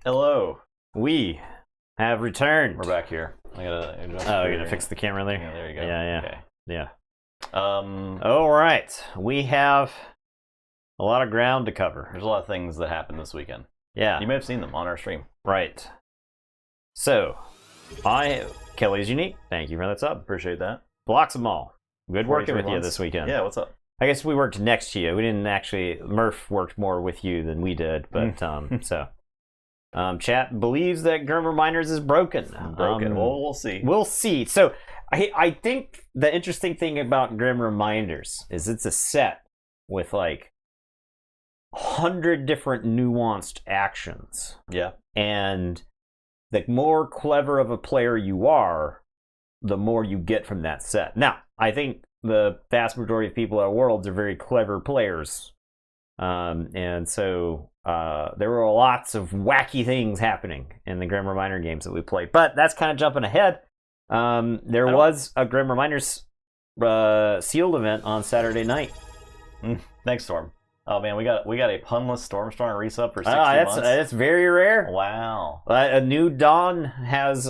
Hello. We have returned. We're back here. I gotta adjust. Oh, you're gonna fix the camera there? Yeah, there you go. Yeah. Okay. Yeah. Oh, All right. We have a lot of ground to cover. there's a lot of things that happened this weekend. Yeah. You may have seen them on our stream. Right. So, Kelly's Unique. Thank you for that sub. Appreciate that. Blocks them all. Good working 43 with you months. this weekend. Yeah, what's up? I guess we worked next to you. We didn't actually. Murph worked more with you than we did, but chat believes that Grim Reminders is broken. Broken. Well, we'll see. We'll see. So I think the interesting thing about Grim Reminders is it's a set with like 100 different nuanced actions. Yeah. And the more clever of a player you are, the more you get from that set. Now, I think the vast majority of people at Worlds are very clever players. And so there were lots of wacky things happening in the Grim Reminder games that we played. But that's kind of jumping ahead. There was a Grim Reminders sealed event on Saturday night. Thanks, Storm. Oh man, we got a punless Stormstorm resub for 60 months. That's very rare. Wow. A new dawn has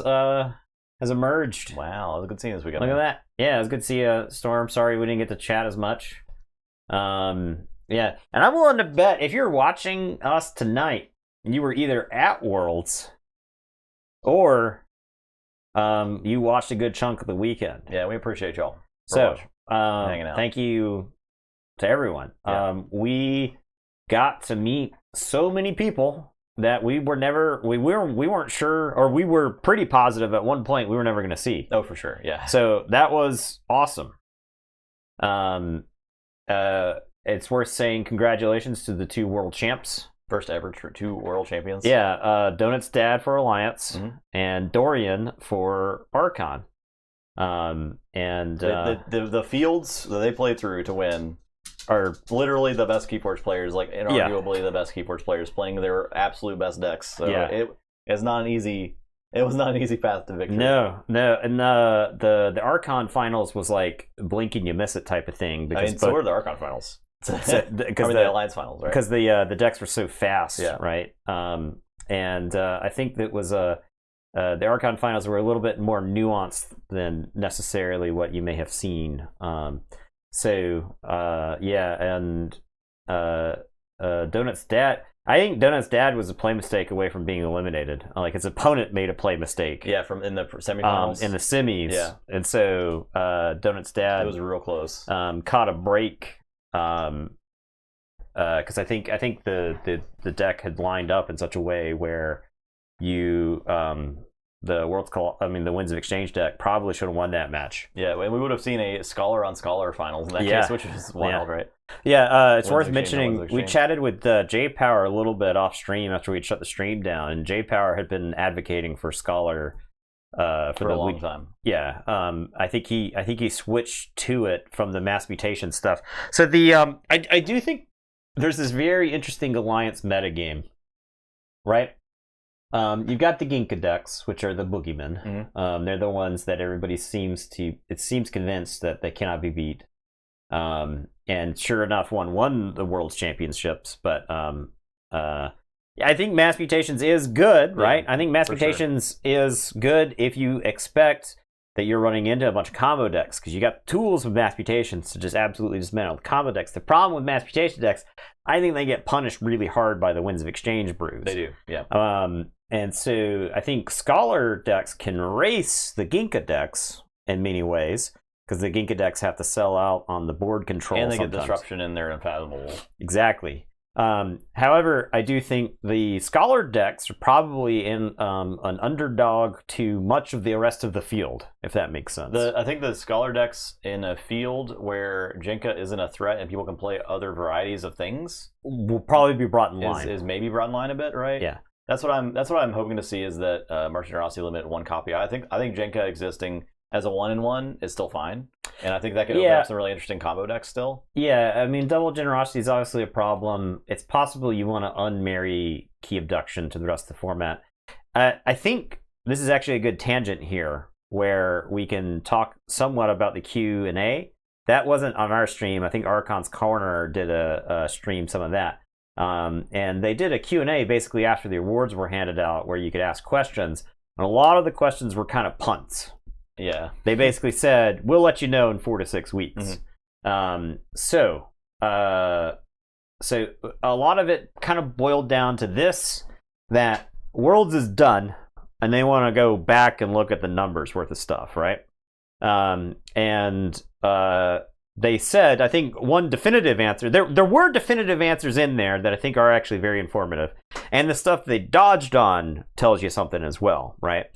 emerged. Wow, it was good seeing this weekend. Look at that. Yeah, it was good to see you, Storm. Sorry we didn't get to chat as much. Yeah, and I'm willing to bet if you're watching us tonight, you were either at Worlds or you watched a good chunk of the weekend. Yeah, we appreciate y'all. So, hanging out. Thank you to everyone. Yeah. We got to meet so many people that we weren't sure, or we were pretty positive at one point we were never going to see. Oh, for sure. Yeah. So that was awesome. It's worth saying congratulations to the two world champs. First ever two world champions. Yeah, Donut's dad for Alliance and Dorian for Archon. And the fields that they played through to win are literally the best Keyforge players, like inarguably the best Keyforge players playing their absolute best decks. So it's not an easy. It was not an easy path to victory. No, and the Archon finals was like blink and you miss it type of thing. Because so were the Archon finals. Because the Alliance finals, right? Because the decks were so fast, yeah. right? And I think that was the Archon finals were a little bit more nuanced than necessarily what you may have seen. And Donut's dad. I think Donut's dad was a play mistake away from being eliminated. Like his opponent made a play mistake. Yeah, from in the semifinals. In the semis. Yeah, and so Donut's dad. It was real close. Caught a break. Because I think the deck had lined up in such a way where you the Winds of Exchange deck probably should have won that match. Yeah, we would have seen a scholar on scholar finals in that case, which is wild, right? Yeah, it's worth mentioning. We chatted with J Power a little bit off stream after we'd shut the stream down, and J Power had been advocating for scholar for a long time. Yeah, I think he switched to it from the mass mutation stuff. So I do think there's this very interesting alliance metagame, right? You've got the Ginka decks, which are the boogeymen. They're the ones that everybody seems convinced that they cannot be beat. And sure enough, one won the World's Championships, but I think Mass Mutations is good, right? I think Mass Mutations is good if you expect that you're running into a bunch of combo decks, because you got tools with Mass Mutations to just absolutely dismantle the combo decks. The problem with Mass Mutation decks, I think they get punished really hard by the Winds of Exchange brews. They do, yeah. And so I think Scholar decks can race the Ginka decks in many ways, because the Ginka decks have to sell out on the board control. And they sometimes. get disruption in their Unfathomable. Exactly. However, I do think the Scholar decks are probably in an underdog to much of the rest of the field, if that makes sense. I think the Scholar decks in a field where Jinka isn't a threat and people can play other varieties of things will probably be brought in line. Is maybe brought in line a bit, right? Yeah. That's what I'm hoping to see, is that Martian Generosity limit one copy. I think Jinka existing as a 1-in-1 is still fine, and I think that could open up some really interesting combo decks still. Yeah, I mean, double generosity is obviously a problem. It's possible you want to unmarry Key Abduction to the rest of the format. I think this is actually a good tangent here, where we can talk somewhat about the Q&A. That wasn't on our stream. I think Archon's Corner did a stream some of that. And they did a Q&A basically after the awards were handed out where you could ask questions. And a lot of the questions were kind of punts. Yeah. They basically said, we'll let you know in 4 to 6 weeks. So a lot of it kind of boiled down to this, that Worlds is done, and they want to go back and look at the numbers worth of stuff, right? They said, I think one definitive answer, there were definitive answers in there that I think are actually very informative. And the stuff they dodged on tells you something as well, right?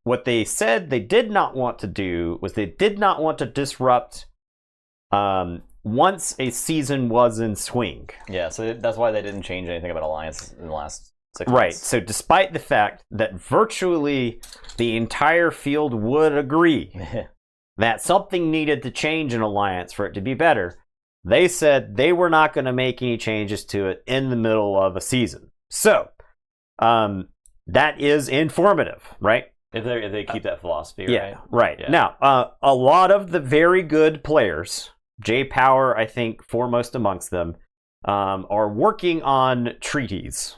What they said they did not want to do was they did not want to disrupt once a season was in swing. Yeah, so that's why they didn't change anything about Alliance in the last 6 months. Right, so despite the fact that virtually the entire field would agree that something needed to change in Alliance for it to be better, they said they were not going to make any changes to it in the middle of a season. So, that is informative, right? If they keep that philosophy, yeah, right? Right. Yeah. Now, a lot of the very good players, J Power, I think, foremost amongst them, are working on treaties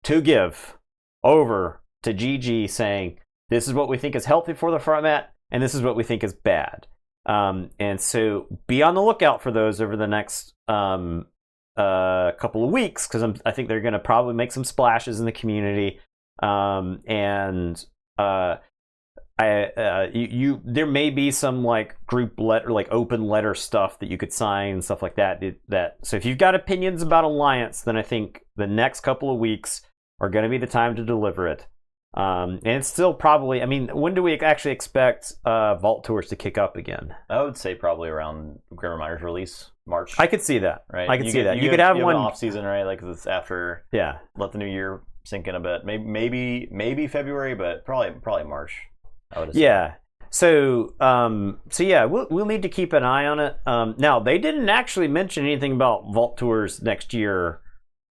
to give over to GG saying, this is what we think is healthy for the format, and this is what we think is bad. And so be on the lookout for those over the next couple of weeks, because I think they're going to probably make some splashes in the community. There may be some like group letter, like open letter stuff that you could sign and stuff like that. So if you've got opinions about Alliance, then I think the next couple of weeks are going to be the time to deliver it. And it's still probably, I mean, when do we actually expect Vault Tours to kick up again? I would say probably around Grim Reminder's release, March. I could see that. Right? I could see that. You could have one off season, right? Like it's after. Yeah. Let the new year sink in a bit. Maybe February, but probably March. I would assume. Yeah. So yeah, we'll need to keep an eye on it. Now they didn't actually mention anything about Vault Tours next year.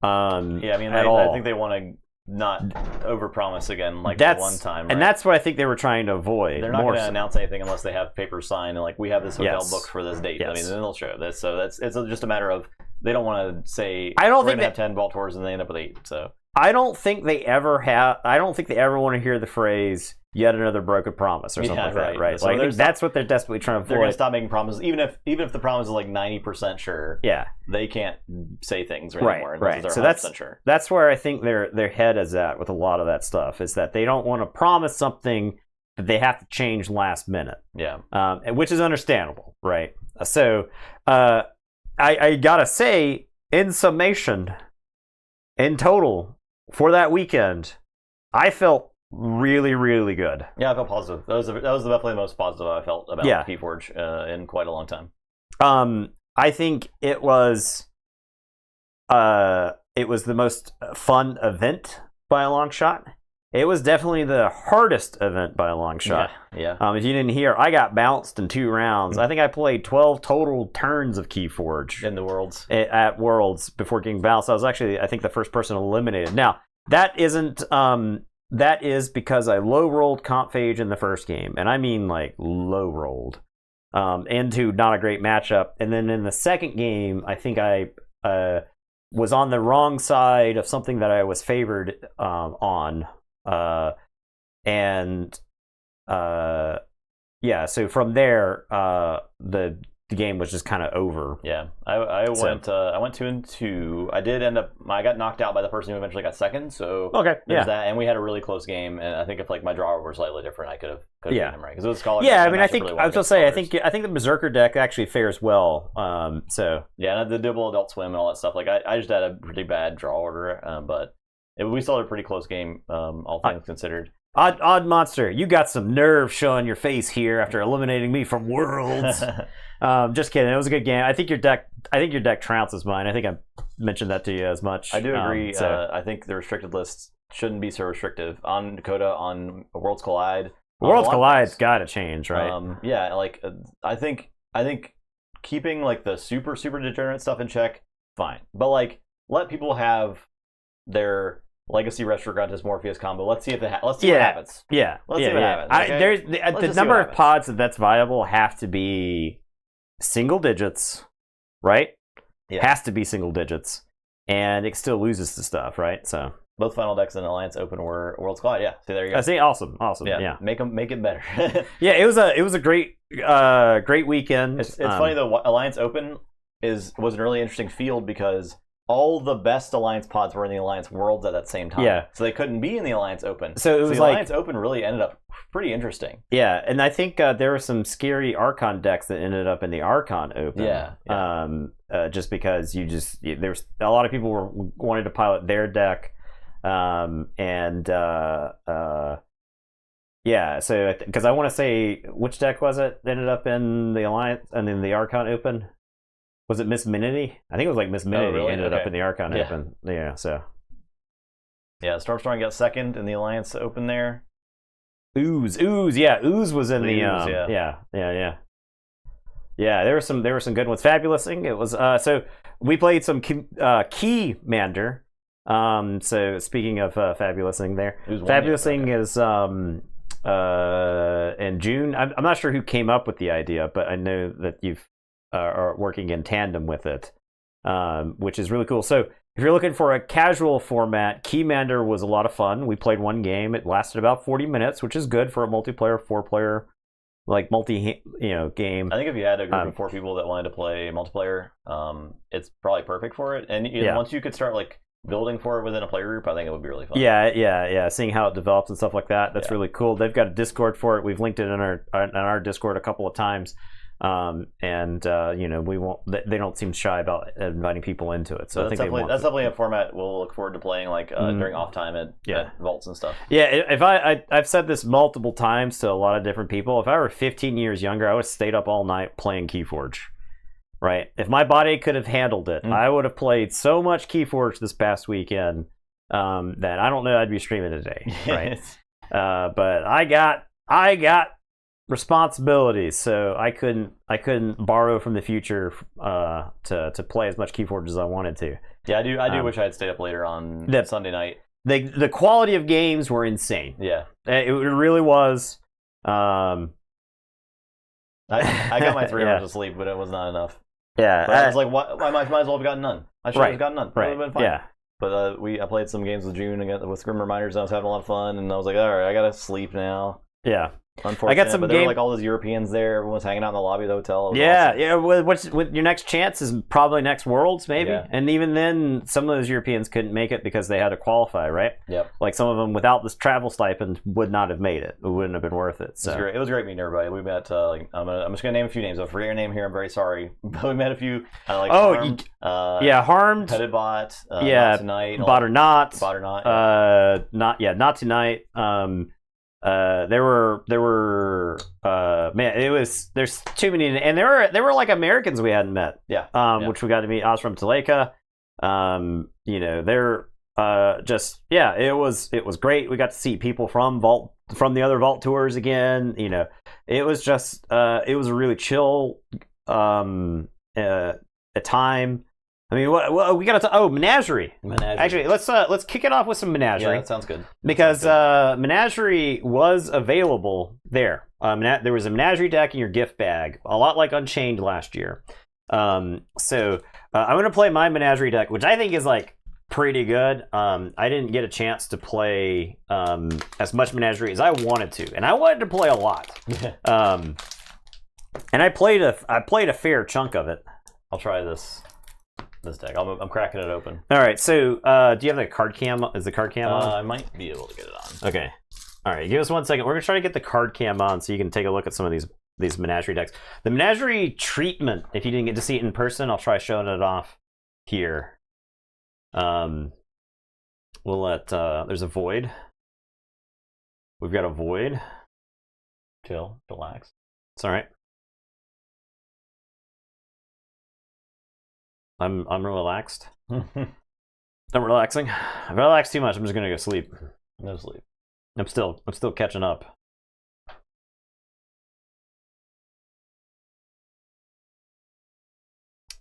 I mean, I think they want to not overpromise again like the one time, right? And that's what I think they were trying to avoid. They're not going to announce anything unless they have papers signed and like we have this hotel booked for this date. I mean, then they'll show this. So it's just a matter of they don't want to say we're going to have 10 Vault Tours and they end up with 8. So I don't think they ever want to hear the phrase "yet another broken promise" or something like that, right? So like that's what they're desperately trying to avoid. They're going to stop making promises, even if the promise is like 90% sure. Yeah, they can't say things anymore. Right. So that's where I think their head is at with a lot of that stuff. Is that they don't want to promise something that they have to change last minute. Yeah, which is understandable, right? So I gotta say, in summation, in total, for that weekend, I felt really, really good. Yeah, I felt positive. That was definitely the most positive I felt about Keyforge in quite a long time. I think it was the most fun event by a long shot. It was definitely the hardest event by a long shot. Yeah. If you didn't hear, I got bounced in 2 rounds. I think I played 12 total turns of Keyforge in the Worlds. At Worlds before getting bounced. I was actually, I think, the first person eliminated. Now, that isn't. That is because I low rolled Comphage in the first game, and I mean like low rolled into not a great matchup. And then in the second game, I think I was on the wrong side of something that I was favored on. So from there, the game was just kind of over. Yeah, I went 2-2. I did end up. I got knocked out by the person who eventually got second. So there's that, and we had a really close game. And I think if like my draw were slightly different, I could have beaten him, right? Because it was Scholar. Yeah, I mean, I think really I was gonna say, I think the Berserker deck actually fares well. So yeah, and the double Adult Swim and all that stuff. Like I just had a pretty bad draw order, but we still had a pretty close game, all things considered. Odd Monster, you got some nerve showing your face here after eliminating me from Worlds. Just kidding. It was a good game. I think your deck trounces mine. I think I mentioned that to you as much. I do agree. I think the restricted list shouldn't be so restrictive on Dakota, on Worlds Collide. Worlds Collide's got to change, right? I think keeping like the super degenerate stuff in check, fine. But like let people have their Legacy Retrogrades Morpheus combo. Let's see if what happens. Let's see what happens. Okay? The number of pods that's viable have to be single digits, right? Yeah. Has to be single digits. and it still loses to stuff, right? So both final decks in Alliance Open were Worlds Collide. Yeah, see, there you go. I see, awesome. Yeah. Make it better. Yeah, it was a great weekend. It's funny though. Alliance Open was a really interesting field because all the best Alliance pods were in the Alliance Worlds at that same time. Yeah. So they couldn't be in the Alliance Open. So it was the Alliance Open really ended up pretty interesting. Yeah, and I think there were some scary Archon decks that ended up in the Archon Open. Yeah. Just because there's a lot of people wanted to pilot their deck, yeah. So because I want to say which deck was it that ended up in the Alliance and in the Archon Open. Was it Miss Minity? I think it was like Miss Minity ended up in the Archon Open. Yeah, so. Yeah, Stormstorm got second in the Alliance Open there. Ooze, yeah. Ooze was in the yeah. There were some good ones. Fabulousing. It was so we played some Keymander. So speaking of Fabulousing there. Fabulousing is in June. I'm not sure who came up with the idea, but I know that you've are working in tandem with it, which is really cool. So if you're looking for a casual format, Keymander was a lot of fun. We played one game. It lasted about 40 minutes, which is good for a multiplayer, 4-player, like game. I think if you had a group of 4 people that wanted to play multiplayer, it's probably perfect for it. And once you could start like building for it within a player group, I think it would be really fun. Yeah. Seeing how it develops and stuff like that, that's really cool. They've got a Discord for it. We've linked it in our Discord a couple of times. We won't. They don't seem shy about inviting people into it. So I think that's definitely a format we'll look forward to playing during off time at vaults and stuff. Yeah, if I've said this multiple times to a lot of different people. If I were 15 years younger, I would have stayed up all night playing Keyforge. Right. If my body could have handled it, I would have played so much Keyforge this past weekend that I don't know I'd be streaming today. Right. But I got responsibilities, so I couldn't borrow from the future to play as much Keyforge as I wanted to. Yeah, I do wish I had stayed up later on Sunday night. The quality of games were insane. Yeah, it really was. I got my 3 hours of sleep, but it was not enough. Yeah, but I was like, I might as well have gotten none. I should have gotten none. Right. It would have been fine. Yeah. But I played some games with June with Grim Reminders, and I was having a lot of fun, and I was like, all right, I gotta sleep now. Yeah. Unfortunately, I got some. But there were like all those Europeans there. Everyone was hanging out in the lobby of the hotel. Yeah, awesome. With your next chance is probably next Worlds, maybe. Yeah. And even then, some of those Europeans couldn't make it because they had to qualify, right? Yep. Like some of them, without this travel stipend, would not have made it. It wouldn't have been worth it. So it was great meeting everybody. We met. I'm just gonna name a few names. I'll forget your name here. I'm very sorry. But we met a few. Harmed. Harmed. Petitbot. Not tonight. Bot or not. Not tonight. There were there's too many, and there were like Americans we hadn't met. Yeah. Which we got to meet. Osram Taleka. They're it was great. We got to see people from the other Vault tours again. It was just it was a really chill a time. I mean, what we got to Menagerie. Actually, let's kick it off with some Menagerie. Yeah, that sounds good. Because Menagerie was available there. There was a Menagerie deck in your gift bag, a lot like Unchained last year. So I'm going to play my Menagerie deck, which I think is like pretty good. I didn't get a chance to play as much Menagerie as I wanted to, and I wanted to play a lot. And I played a fair chunk of it. I'll try this deck. I'm cracking it open. All right. So, do you have the card cam? Is the card cam on? I might be able to get it on. Okay. All right. Give us 1 second. We're gonna try to get the card cam on so you can take a look at some of these Menagerie decks. The Menagerie treatment. If you didn't get to see it in person, I'll try showing it off here. We'll let. There's a void. We've got a void. Chill. Relax. It's all right. I'm relaxed. I'm relaxing. I've relaxed too much. I'm just gonna go sleep. No sleep. I'm still catching up.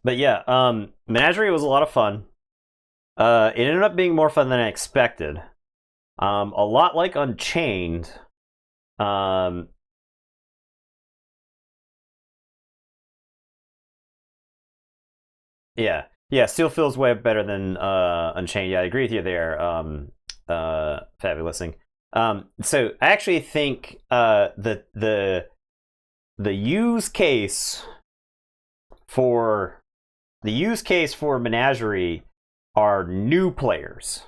But yeah, Menagerie was a lot of fun. It ended up being more fun than I expected. A lot like Unchained. Yeah. Yeah, Steel feels way better than Unchained. Yeah, I agree with you there. Fabulousing. So I actually think the use case for Menagerie are new players.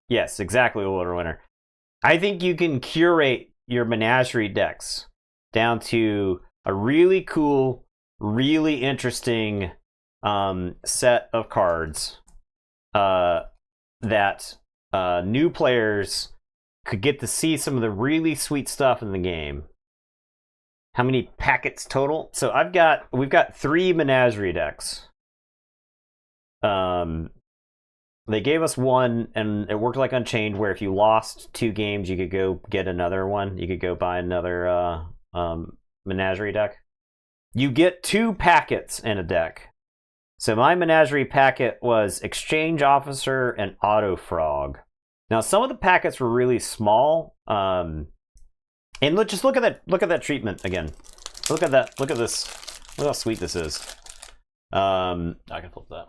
Yes, exactly, Lord Winner. I think you can curate your Menagerie decks down to a really cool, really interesting set of cards that new players could get to see some of the really sweet stuff in the game. How many packets total? So we've got 3 Menagerie decks. They gave us one, and it worked like Unchained, where if you lost 2 games, you could go get another one. You could go buy another Menagerie deck. You get 2 packets in a deck. So my Menagerie packet was Exchange Officer and Auto Frog. Now some of the packets were really small, and just look at that treatment again. Look at that. Look at this. Look how sweet this is. I can flip that.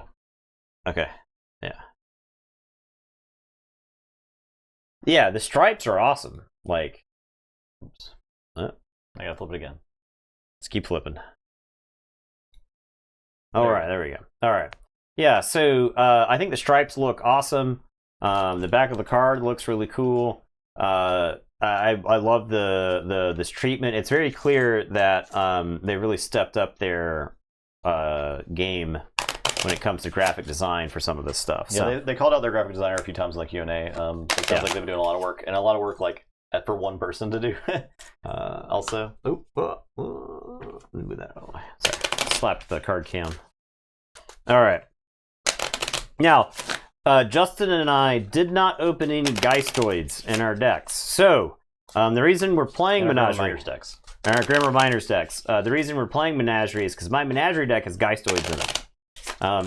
Okay. Yeah. Yeah, the stripes are awesome. Like, oops. I gotta flip it again. Let's keep flipping. All right, there we go. All right. Yeah, so I think the stripes look awesome. The back of the card looks really cool. I love this treatment. It's very clear that they really stepped up their game when it comes to graphic design for some of this stuff. Yeah, so. they called out their graphic designer a few times in the Q&A. It sounds like they've been doing a lot of work, and a lot of work like for one person to do. Also, let me move that away. Sorry, slapped the card cam. All right. Now, Justin and I did not open any Geistoids in our decks. So, the reason we're playing Menagerie decks. Our Grim Reminders decks. The reason we're playing Menagerie is because my Menagerie deck has Geistoids in it.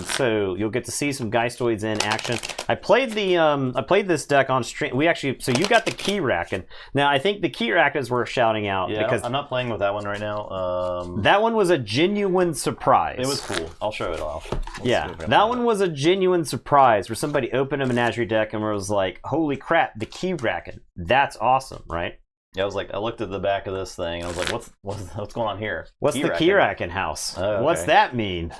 So you'll get to see some Geistoids in action. I played this deck on stream. So you got the Key Racken. Now I think the Key Racken is worth shouting out because I'm not playing with that one right now. That one was a genuine surprise. It was cool. I'll show it off. That one was a genuine surprise where somebody opened a Menagerie deck and was like, "Holy crap, the Key Racken! That's awesome, right?" Yeah, I looked at the back of this thing. I was like, "What's going on here?" What's the Key Racken house? Oh, okay. What's that mean?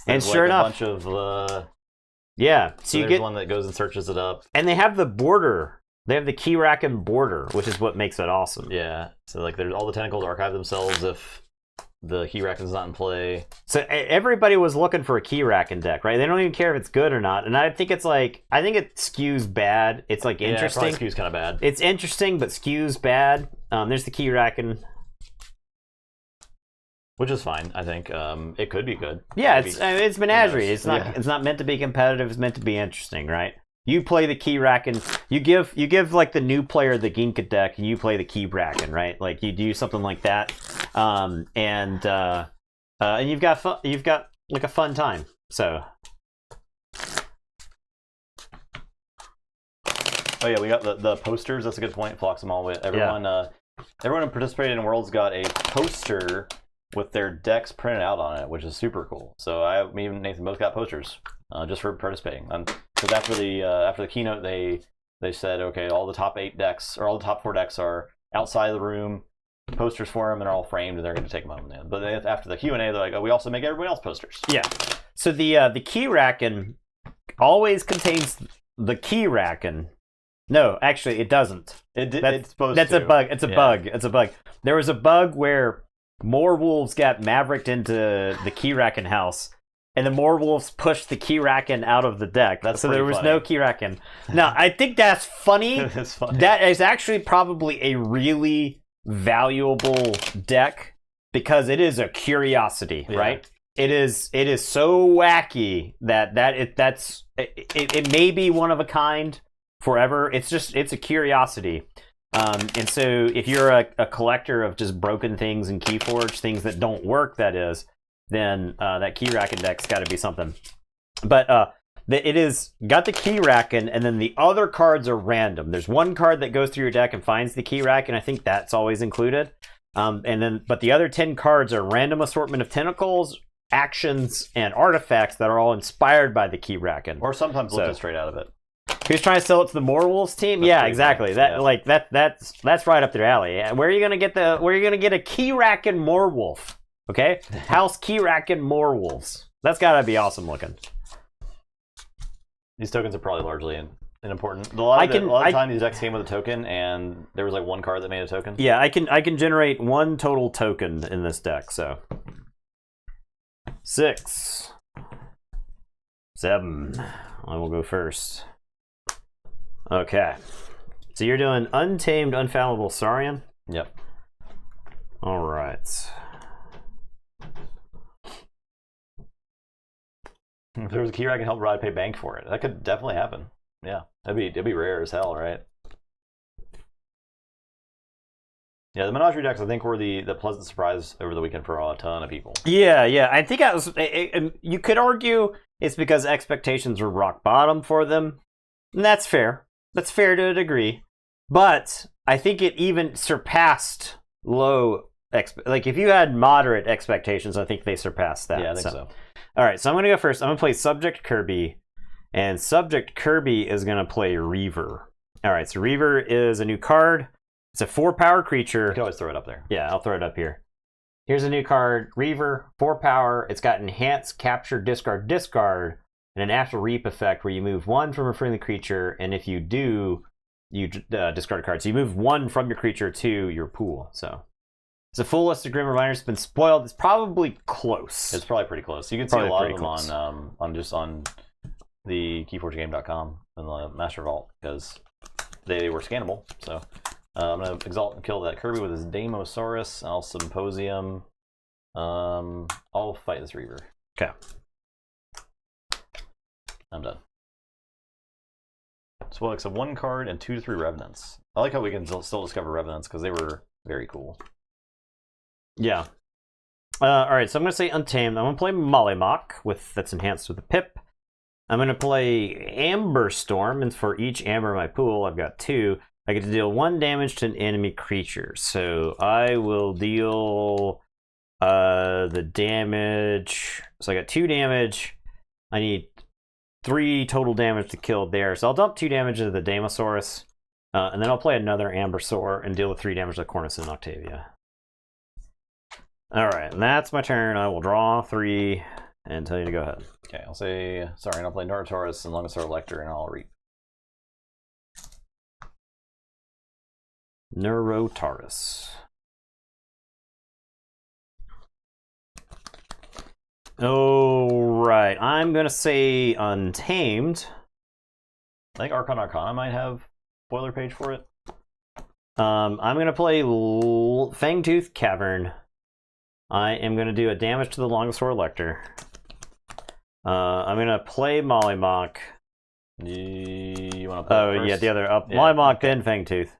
And sure enough, a bunch of so you get one that goes and searches it up, and they have the border. They have the Key Racken border, which is what makes it awesome. Yeah, so like there's all the tentacles archive themselves if the Key Racken's not in play. So everybody was looking for a Key Racken deck, right? They don't even care if it's good or not. And I think it skews bad. It's like interesting. Yeah, it skews kind of bad. It's interesting, but skews bad. There's the Key Racken. Which is fine, I think. It could be good. Yeah, it's Menagerie. It's not meant to be competitive. It's meant to be interesting, right? You play the Key Racken. You give like the new player the Ginka deck, and you play the Key Racken, right? Like you do something like that, and you've got like a fun time. So. Oh yeah, we got the posters. That's a good point. Flocks them all with everyone. Yeah. Everyone who participated in Worlds got a poster with their decks printed out on it, which is super cool. So me and Nathan both got posters just for participating. Because after the keynote, they said, okay, all the top 8 decks or all the top 4 decks are outside the room, posters for them, and they're all framed, and they're going to take them home. But after the Q&A, they're like, oh, we also make everybody else posters. Yeah. So the Key Racken always contains the Key Racken. No, actually, it doesn't. It's supposed that's to. a bug. It's a bug. It's a bug. There was a bug where more wolves got mavericked into the Key Racken house, and the more wolves pushed the Key Racken out of the deck. So there was no Key Racken. Now, I think that's funny. It's funny. That is actually probably a really valuable deck because it is a curiosity, right? It is so wacky that it may be one of a kind forever. It's a curiosity. And so if you're a collector of just broken things in Keyforge, things that don't work, that is, then that Key Racken deck's got to be something. But it is got the Key Racken, and then the other cards are random. There's one card that goes through your deck and finds the Key Racken. I think that's always included. But the other 10 cards are random assortment of tentacles, actions and artifacts that are all inspired by the Keyraken. Or sometimes lifted straight out of it. Who's trying to sell it to the Moorwolves team? That's yeah, exactly. Cool. That's right up their alley. Where are you gonna get a Keyraken Moorwolf? Okay, House Keyraken Moorwolves. That's gotta be awesome looking. These tokens are probably largely unimportant. A lot of the time these decks came with a token, and there was like one card that made a token. Yeah, I can generate one total token in this deck. So 6, 7. I will go first. Okay. So you're doing Untamed, Unfathomable Saurian? Yep. All right. If there was a Keyraken help Rod pay bank for it, that could definitely happen. Yeah, it'd be rare as hell, right? Yeah, the Menagerie decks I think were the pleasant surprise over the weekend for a ton of people. Yeah. I think you could argue it's because expectations were rock bottom for them. And that's fair. That's fair to a degree. But I think it even surpassed low like if you had moderate expectations, I think they surpassed that. Yeah, I think so. All right, so I'm going to go first. I'm going to play Subject Kirby, and Subject Kirby is going to play Reaver. All right, so Reaver is a new card. It's a 4-power creature. You can always throw it up there. Yeah, I'll throw it up here. Here's a new card, Reaver, 4-power. It's got Enhance, Capture, Discard, Discard, and an After Reap effect where you move 1 from a friendly creature, and if you do, you discard a card. So you move 1 from your creature to your pool. So it's a full list of Grim Reminders. It's been spoiled. It's probably close. It's probably pretty close. You can see a lot of them on the keyforgegame.com and the Master Vault because they were scannable. So I'm gonna exalt and kill that Kirby with his Damosaurus. I'll Symposium. I'll fight this Reaver. Okay. I'm done. So it's a 1 card and 2 to 3 Revenants. I like how we can still discover Revenants because they were very cool. Yeah. All right, so I'm going to say Untamed. I'm going to play Mollymawk that's enhanced with a Pip. I'm going to play Amber Storm, and for each Amber in my pool, I've got 2. I get to deal 1 damage to an enemy creature. So I will deal the damage. So I got 2 damage. I need 3 total damage to kill there. So I'll dump 2 damage into the Damosaurus, and then I'll play another Ambersaur and deal with 3 damage to Cornus and Octavia. All right, and that's my turn. I will draw 3 and tell you to go ahead. Okay, I'll say sorry, and I'll play Norotaurus and Longosaur Lector, and I'll reap. Norotaurus. All right, I'm gonna say Untamed. I think Archon Arcana might have spoiler page for it. I'm gonna play Fangtooth Cavern. I am going to do a damage to the Longosaur Lector. I'm going to play Mollymawk. You want to play first? Yeah, the other. Mollymawk, then Fangtooth.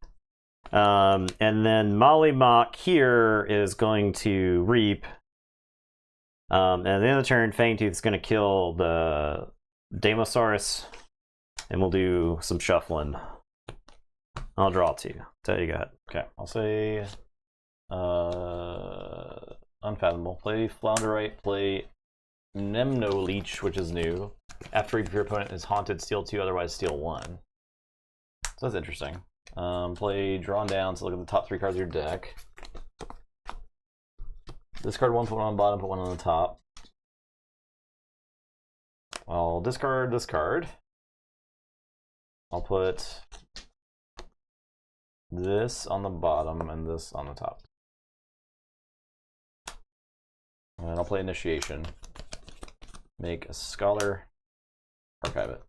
And then Mollymawk here is going to reap. And at the end of the turn, Fangtooth is going to kill the Damosaurus. And we'll do some shuffling. I'll draw 2. Tell you go ahead. Okay, I'll say... Unfathomable. Play Flounderite, play Nemno Leech, which is new. After if your opponent is haunted, steal 2, otherwise steal 1. So that's interesting. Play Drawn Down, so look at the top 3 cards of your deck. Discard 1, put 1 on the bottom, put 1 on the top. I'll discard this card. I'll put this on the bottom and this on the top. And I'll play Initiation. Make a Scholar. Archive it.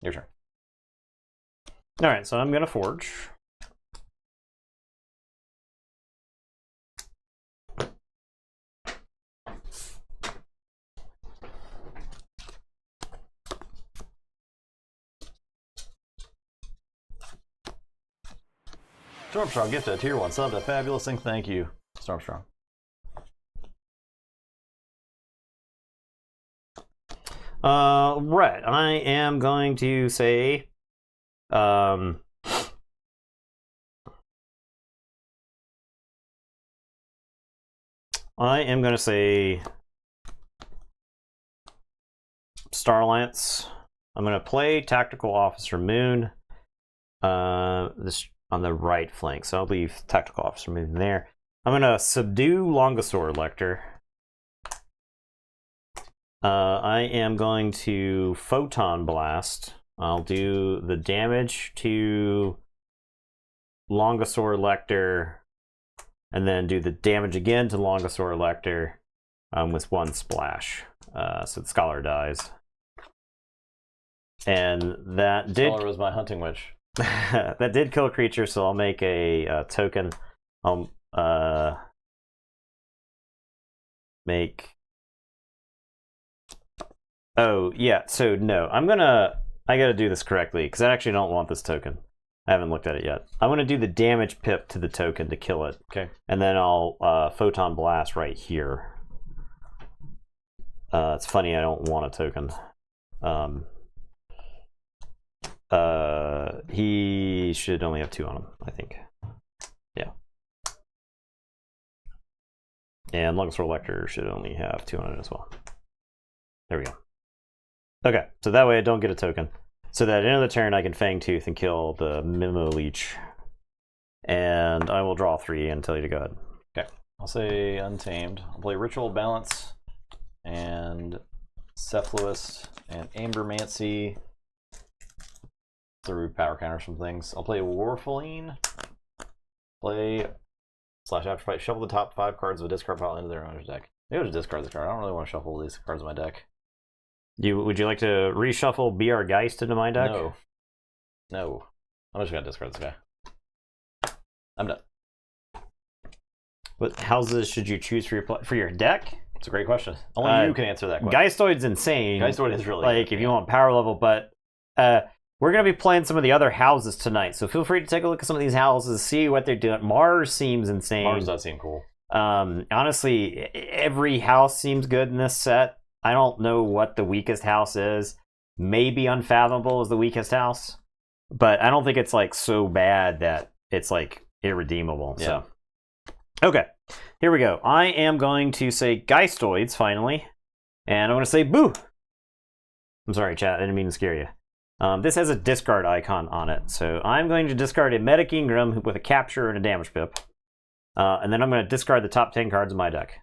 Your turn. Alright, so I'm going to Forge. Stormstrong gifted a tier 1 sub to Fabulous Thing. Thank you, Stormstrong. Right. I am going to say, I am going to say Star Alliance. I'm going to play Tactical Officer Moon. This on the right flank, so I'll leave Tactical Officer Moon there. I'm going to subdue Longosaur Lecter. I am going to Photon Blast. I'll do the damage to Longosaur Lecter, and then do the damage again to Longosaur Lecter with one splash. So the Scholar dies. And that did... Scholar was my hunting witch. that did kill a creature, so I'll make a token. I'll make... Oh, yeah, so no. I gotta do this correctly, because I actually don't want this token. I haven't looked at it yet. I want to do the damage pip to the token to kill it. Okay. And then I'll Photon Blast right here. It's funny, I don't want a token. He should only have 2 on him, I think. Yeah. And Longosaur Lecter should only have 2 on it as well. There we go. Okay, so that way I don't get a token. So that at the end of the turn I can Fang Tooth and kill the Mimo Leech. And I will draw 3 and tell you to go ahead. Okay. I'll say Untamed. I'll play Ritual Balance and Cephalus and Ambermancy. To remove power counters from things. I'll play Warfaline. Play /after fight. Shuffle the top 5 cards of a discard pile into their owner's deck. Maybe I'll just discard the card. I don't really want to shuffle these cards in my deck. Would you like to reshuffle BR Geist into my deck? No. I'm just gonna discard this guy. I'm done. What houses should you choose for your deck? It's a great question. Only you can answer that question. Geistoid's insane. Geistoid is really like good, if you want power level, but we're gonna be playing some of the other houses tonight, so feel free to take a look at some of these houses, see what they're doing. Mars seems insane. Mars does seem cool. Honestly, every house seems good in this set. I don't know what the weakest house is. Maybe Unfathomable is the weakest house, but I don't think it's like so bad that it's like irredeemable. Yeah. So, okay, here we go. I am going to say Geistoids finally, and I'm going to say boo. I'm sorry, chat. I didn't mean to scare you. This has a discard icon on it, so I'm going to discard a Medic Ingram with a capture and a damage pip, and then I'm going to discard the top 10 cards of my deck.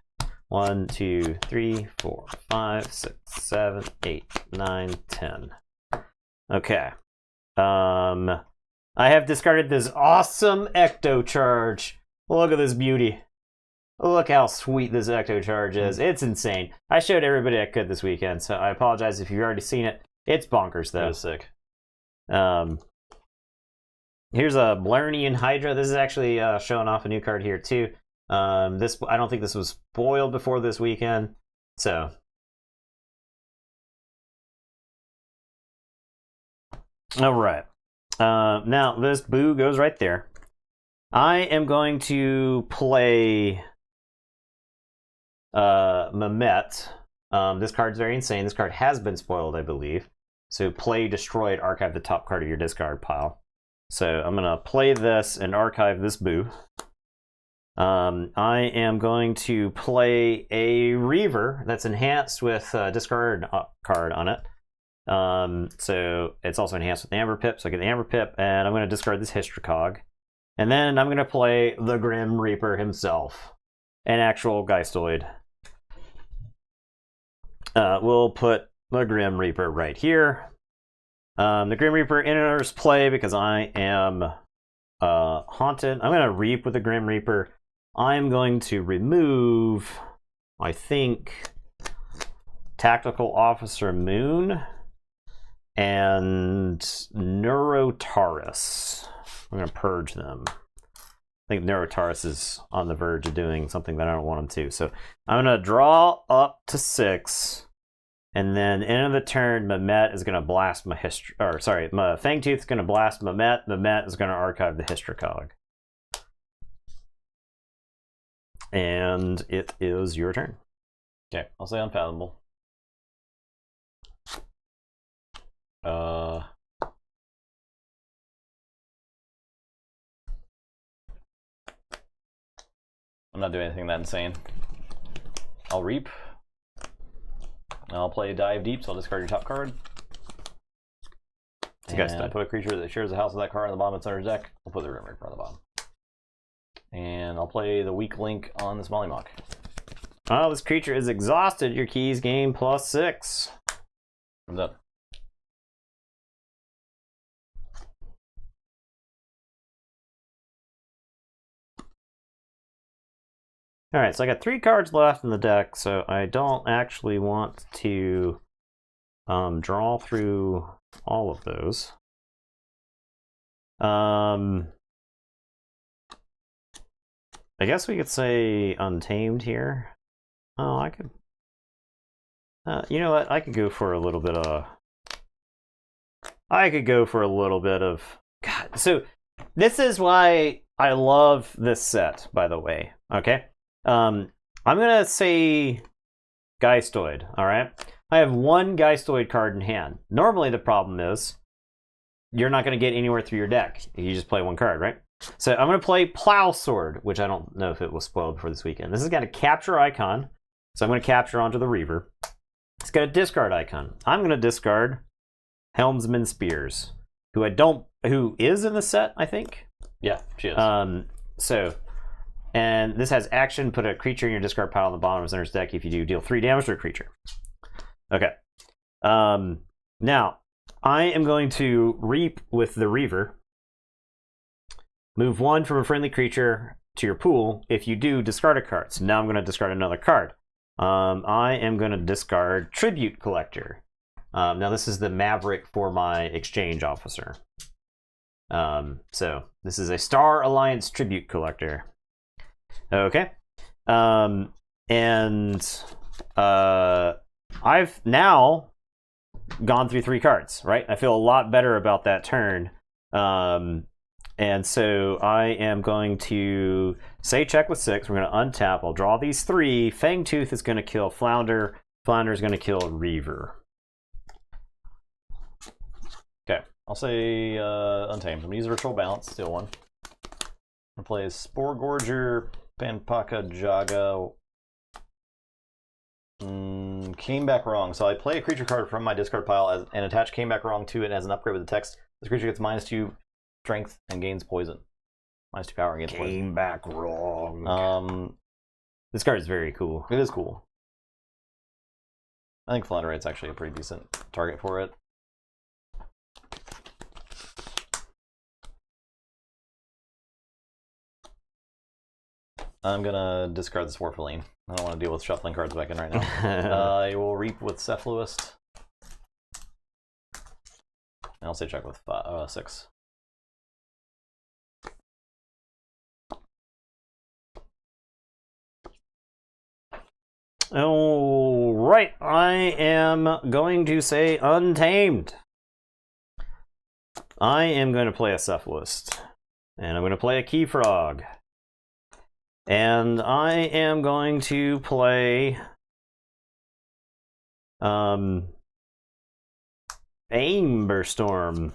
1, 2, 3, 4, 5, 6, 7, 8, 9, 10. Okay. I have discarded this awesome Ecto Charge. Look at this beauty. Look how sweet this Ecto Charge is. It's insane. I showed everybody I could this weekend, so I apologize if you've already seen it. It's bonkers, though. That is sick. Here's a Blernian Hydra. This is actually showing off a new card here, too. This I don't think this was spoiled before this weekend, so all right. Now this boo goes right there. I am going to play Mehmet. This card's very insane. This card has been spoiled, I believe. So play Destroyed, archive the top card of your discard pile. So I'm gonna play this and archive this boo. I am going to play a Reaver that's enhanced with discard card on it. So it's also enhanced with the Amber Pip, so I get the Amber Pip, and I'm going to discard this Hystricog. And then I'm going to play the Grim Reaper himself, an actual Geistoid. We'll put the Grim Reaper right here. The Grim Reaper enters play because I am haunted. I'm going to reap with the Grim Reaper. I'm going to remove, I think, Tactical Officer Moon and Neurotaurus. I'm going to purge them. I think Neurotaurus is on the verge of doing something that I don't want him to. So I'm going to draw up to 6. And then end of the turn, Mehmet is going to blast my my Fangtooth is going to blast Mehmet. Mehmet is going to archive the Hystricog. And it is your turn. Okay, I'll say Unfathomable. I'm not doing anything that insane. I'll reap. I'll play Dive Deep, so I'll discard your top card. And I put a creature that shares the house with that card on the bottom of its owner's deck. I'll put the Rim Reaper on the bottom. And I'll play the Weak Link on this Mollymawk. Oh, this creature is exhausted. Your keys gain +6. I'm done. Alright, so I got 3 cards left in the deck, so I don't actually want to draw through all of those. I guess we could say Untamed here. Oh, I could... you know what? I could go for a little bit of... God, so this is why I love this set, by the way. Okay? I'm gonna say Geistoid, alright? I have 1 Geistoid card in hand. Normally the problem is you're not gonna get anywhere through your deck. You just play 1 card, right? So I'm gonna play Plow Sword, which I don't know if it was spoiled before this weekend. This has got a capture icon, so I'm gonna capture onto the Reaver. It's got a discard icon. I'm gonna discard Helmsman Spears, who is in the set, I think. Yeah, she is. And this has action, put a creature in your discard pile on the bottom of his owner's deck. If you do, deal 3 damage to a creature. Okay. Now, I am going to Reap with the Reaver. Move 1 from a friendly creature to your pool. If you do, discard a card. So now I'm going to discard another card. I am going to discard Tribute Collector. Now, this is the Maverick for my Exchange Officer. So, this is a Star Alliance Tribute Collector. Okay. I've now gone through 3 cards, right? I feel a lot better about that turn. And so I am going to say check with 6. We're going to untap. I'll draw these 3. Fangtooth is going to kill Flounder. Flounder is going to kill Reaver. Okay. I'll say Untamed. I'm going to use Virtual Balance, steal 1. I'm going to play Spore Gorger, Panpaka Jaga. Came Back Wrong. So I play a creature card from my discard pile and attach Came Back Wrong to it as an upgrade with the text. This creature gets -2 strength and gains poison. -2 power and gains poison. Came Back Wrong. This card is very cool. It is cool. I think Flutterite's actually a pretty decent target for it. I'm gonna discard the Swarfaline. I don't want to deal with shuffling cards back in right now. I will Reap with Cephaloist. And I'll say check with 6. All right, I am going to say Untamed. I am going to play a Cephaloist. And I'm going to play a Key Frog. And I am going to play Amberstorm.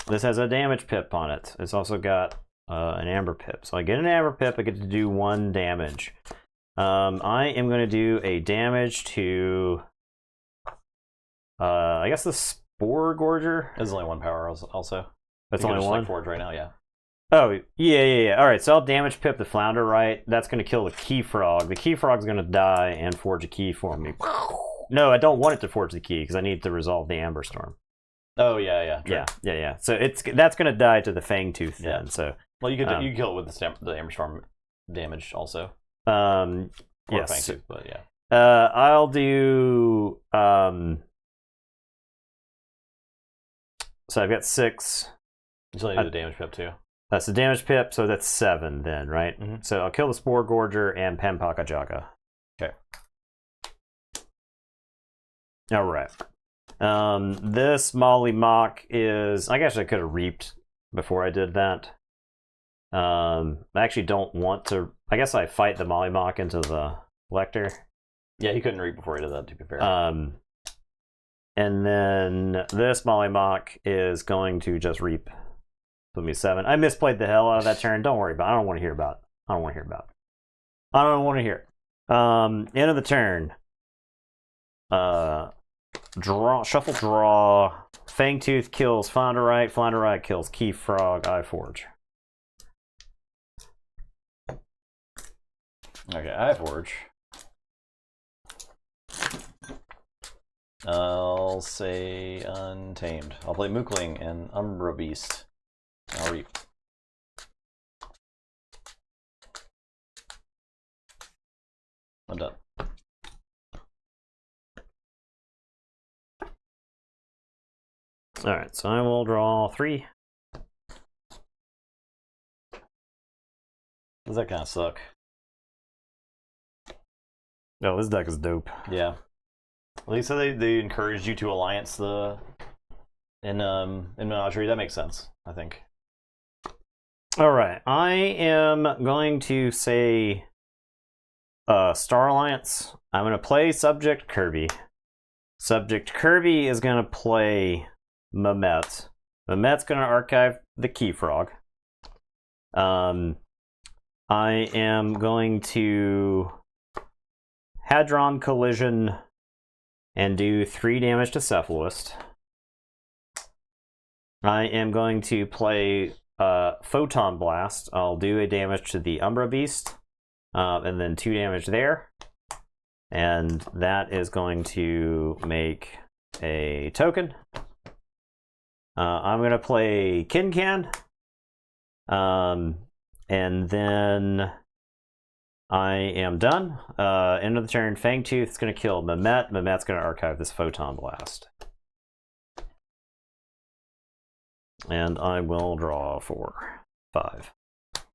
This has a damage pip on it. It's also got an Amber Pip. So I get an Amber Pip, I get to do 1 damage. I am going to do a damage to I guess the Spore Gorger. There's only 1 power also. That's only 1? Forge right now, yeah. Oh, yeah. All right, so I'll damage Pip the Flounder, right? That's going to kill the Key Frog. The Key Frog's going to die and forge a key for me. No, I don't want it to forge the key because I need to resolve the Amber Storm. Oh, yeah. True. Yeah. So that's going to die to the Fangtooth then. So well, you could kill it with the Amber Storm damage also. Yes. Fangtooth, but yeah. I'll do so I've got 6. You still need to do the damage pip too. That's the damage pip, so that's 7 then, right? Mm-hmm. So I'll kill the Spore Gorger and Panpaka Jaga. Okay. All right. This Mollymawk is... I guess I could have reaped before I did that. I actually don't want to... I guess I fight the Mollymawk into the Lector. Yeah, he couldn't reap before he did that, to be fair. And then this Mollymawk is going to just reap. Put me 7. I misplayed the hell out of that turn. Don't worry about it. I don't want to hear about it. End of the turn. Shuffle, draw. Fangtooth kills Flounder-Right. Flounder-Right kills Keyfrog, Keyforge. Okay, Keyforge. I'll say Untamed. I'll play Mookling and Umbra Beast. I'll reap. I'm done. Alright, so I will draw 3. Does that kind of suck? No, this deck is dope. Yeah. At least so they encouraged you to alliance the in Menagerie. That makes sense, I think. Alright, I am going to say Star Alliance. I'm going to play Subject Kirby. Subject Kirby is going to play Mehmet. Mehmet's going to archive the Keyfrog. I am going to Hadron Collision and do 3 damage to Cephalist. I am going to play Photon Blast. I'll do a damage to the Umbra Beast, and then 2 damage there. And that is going to make a token. I'm going to play Kincan. And then I am done. End of the turn, Fangtooth is going to kill Mehmet. Mehmet's going to archive this Photon Blast. And I will draw 4, 5.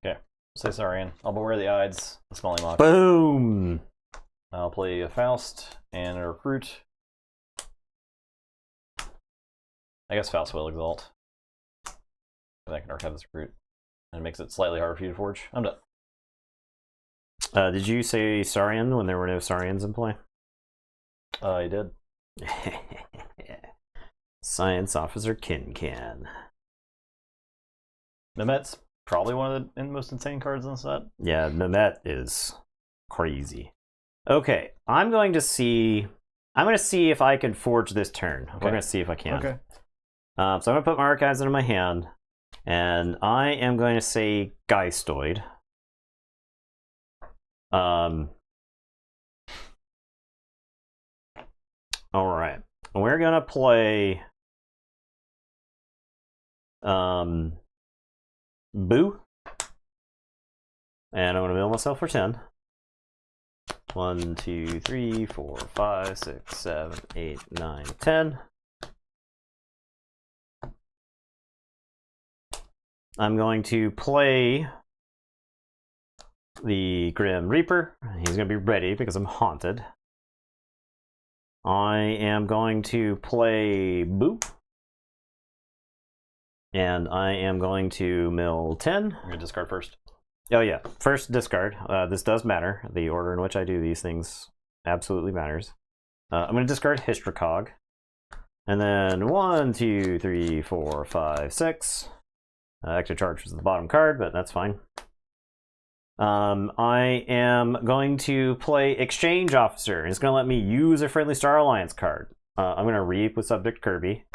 Okay. Say Saurian. I'll beware the Ides, the Smelly Mock. Boom! I'll play a Faust and a Recruit. I guess Faust will Exalt. And I can archive this Recruit. And it makes it slightly harder for you to forge. I'm done. Did you say Saurian when there were no Saurians in play? I did. Science Officer Kincan. Mehmet's probably one of the most insane cards in the set. Yeah, Mehmet is crazy. Okay, I'm going to see if I can forge this turn. Okay. We're going to see if I can. Okay. So I'm going to put my archives into my hand, and I am going to say Geistoid. All right, we're gonna play Boo, and I'm gonna mill myself for 10. 1, 2, 3, 4, 5, 6, 7, 8, 9, 10. I'm going to play the Grim Reaper. He's going to be ready because I'm haunted. I am going to play Boo. And I am going to mill 10. I'm going to discard first. Oh yeah, first discard. This does matter. The order in which I do these things absolutely matters. I'm going to discard Hystricog. And then 1, 2, 3, 4, 5, 6. Extra charge was the bottom card, but that's fine. I am going to play Exchange Officer. It's going to let me use a Friendly Star Alliance card. I'm going to reap with Subject Kirby.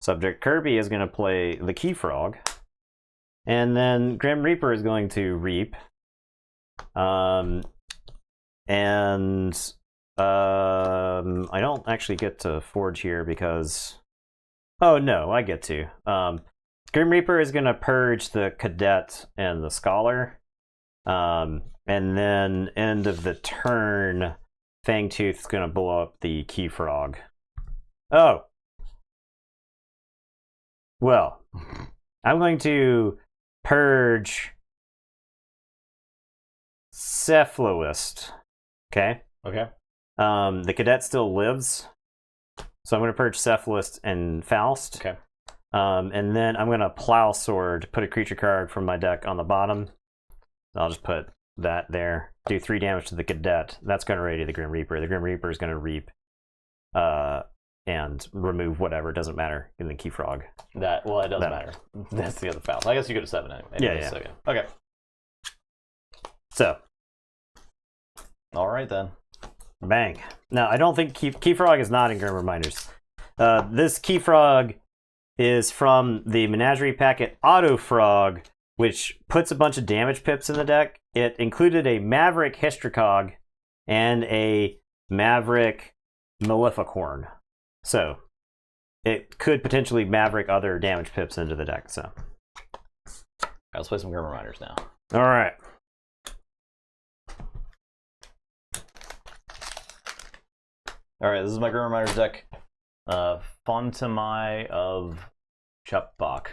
Subject Kirby is going to play the Keyfrog. And then Grim Reaper is going to reap. I don't actually get to forge here because... Oh, no, I get to. Grim Reaper is going to purge the Cadet and the Scholar. And then end of the turn, Fangtooth is going to blow up the Keyfrog. Oh. Well, I'm going to purge Cephalist. Okay? Okay. The Cadet still lives. So I'm going to purge Cephalist and Faust. Okay. And then I'm going to Plow Sword, put a creature card from my deck on the bottom. I'll just put that there. Do 3 damage to the Cadet. That's going to ready the Grim Reaper. The Grim Reaper is going to reap and remove whatever. It doesn't matter in the Keyfrog. It does matter. That's the other foul. I guess you go to 7 anyway. Yeah. So, yeah. Okay. So. All right, then. Bang. No, I don't think Keyfrog is not in Grim Reminders. This Keyfrog is from the Menagerie packet Auto Frog, which puts a bunch of damage pips in the deck. It included a Maverick Hystricog and a Maverick Maleficorn. So it could potentially Maverick other damage pips into the deck. So let's play some Grim Reminders now. All right. All right, this is my Grim Reminders deck. Fontamai of Chupbach.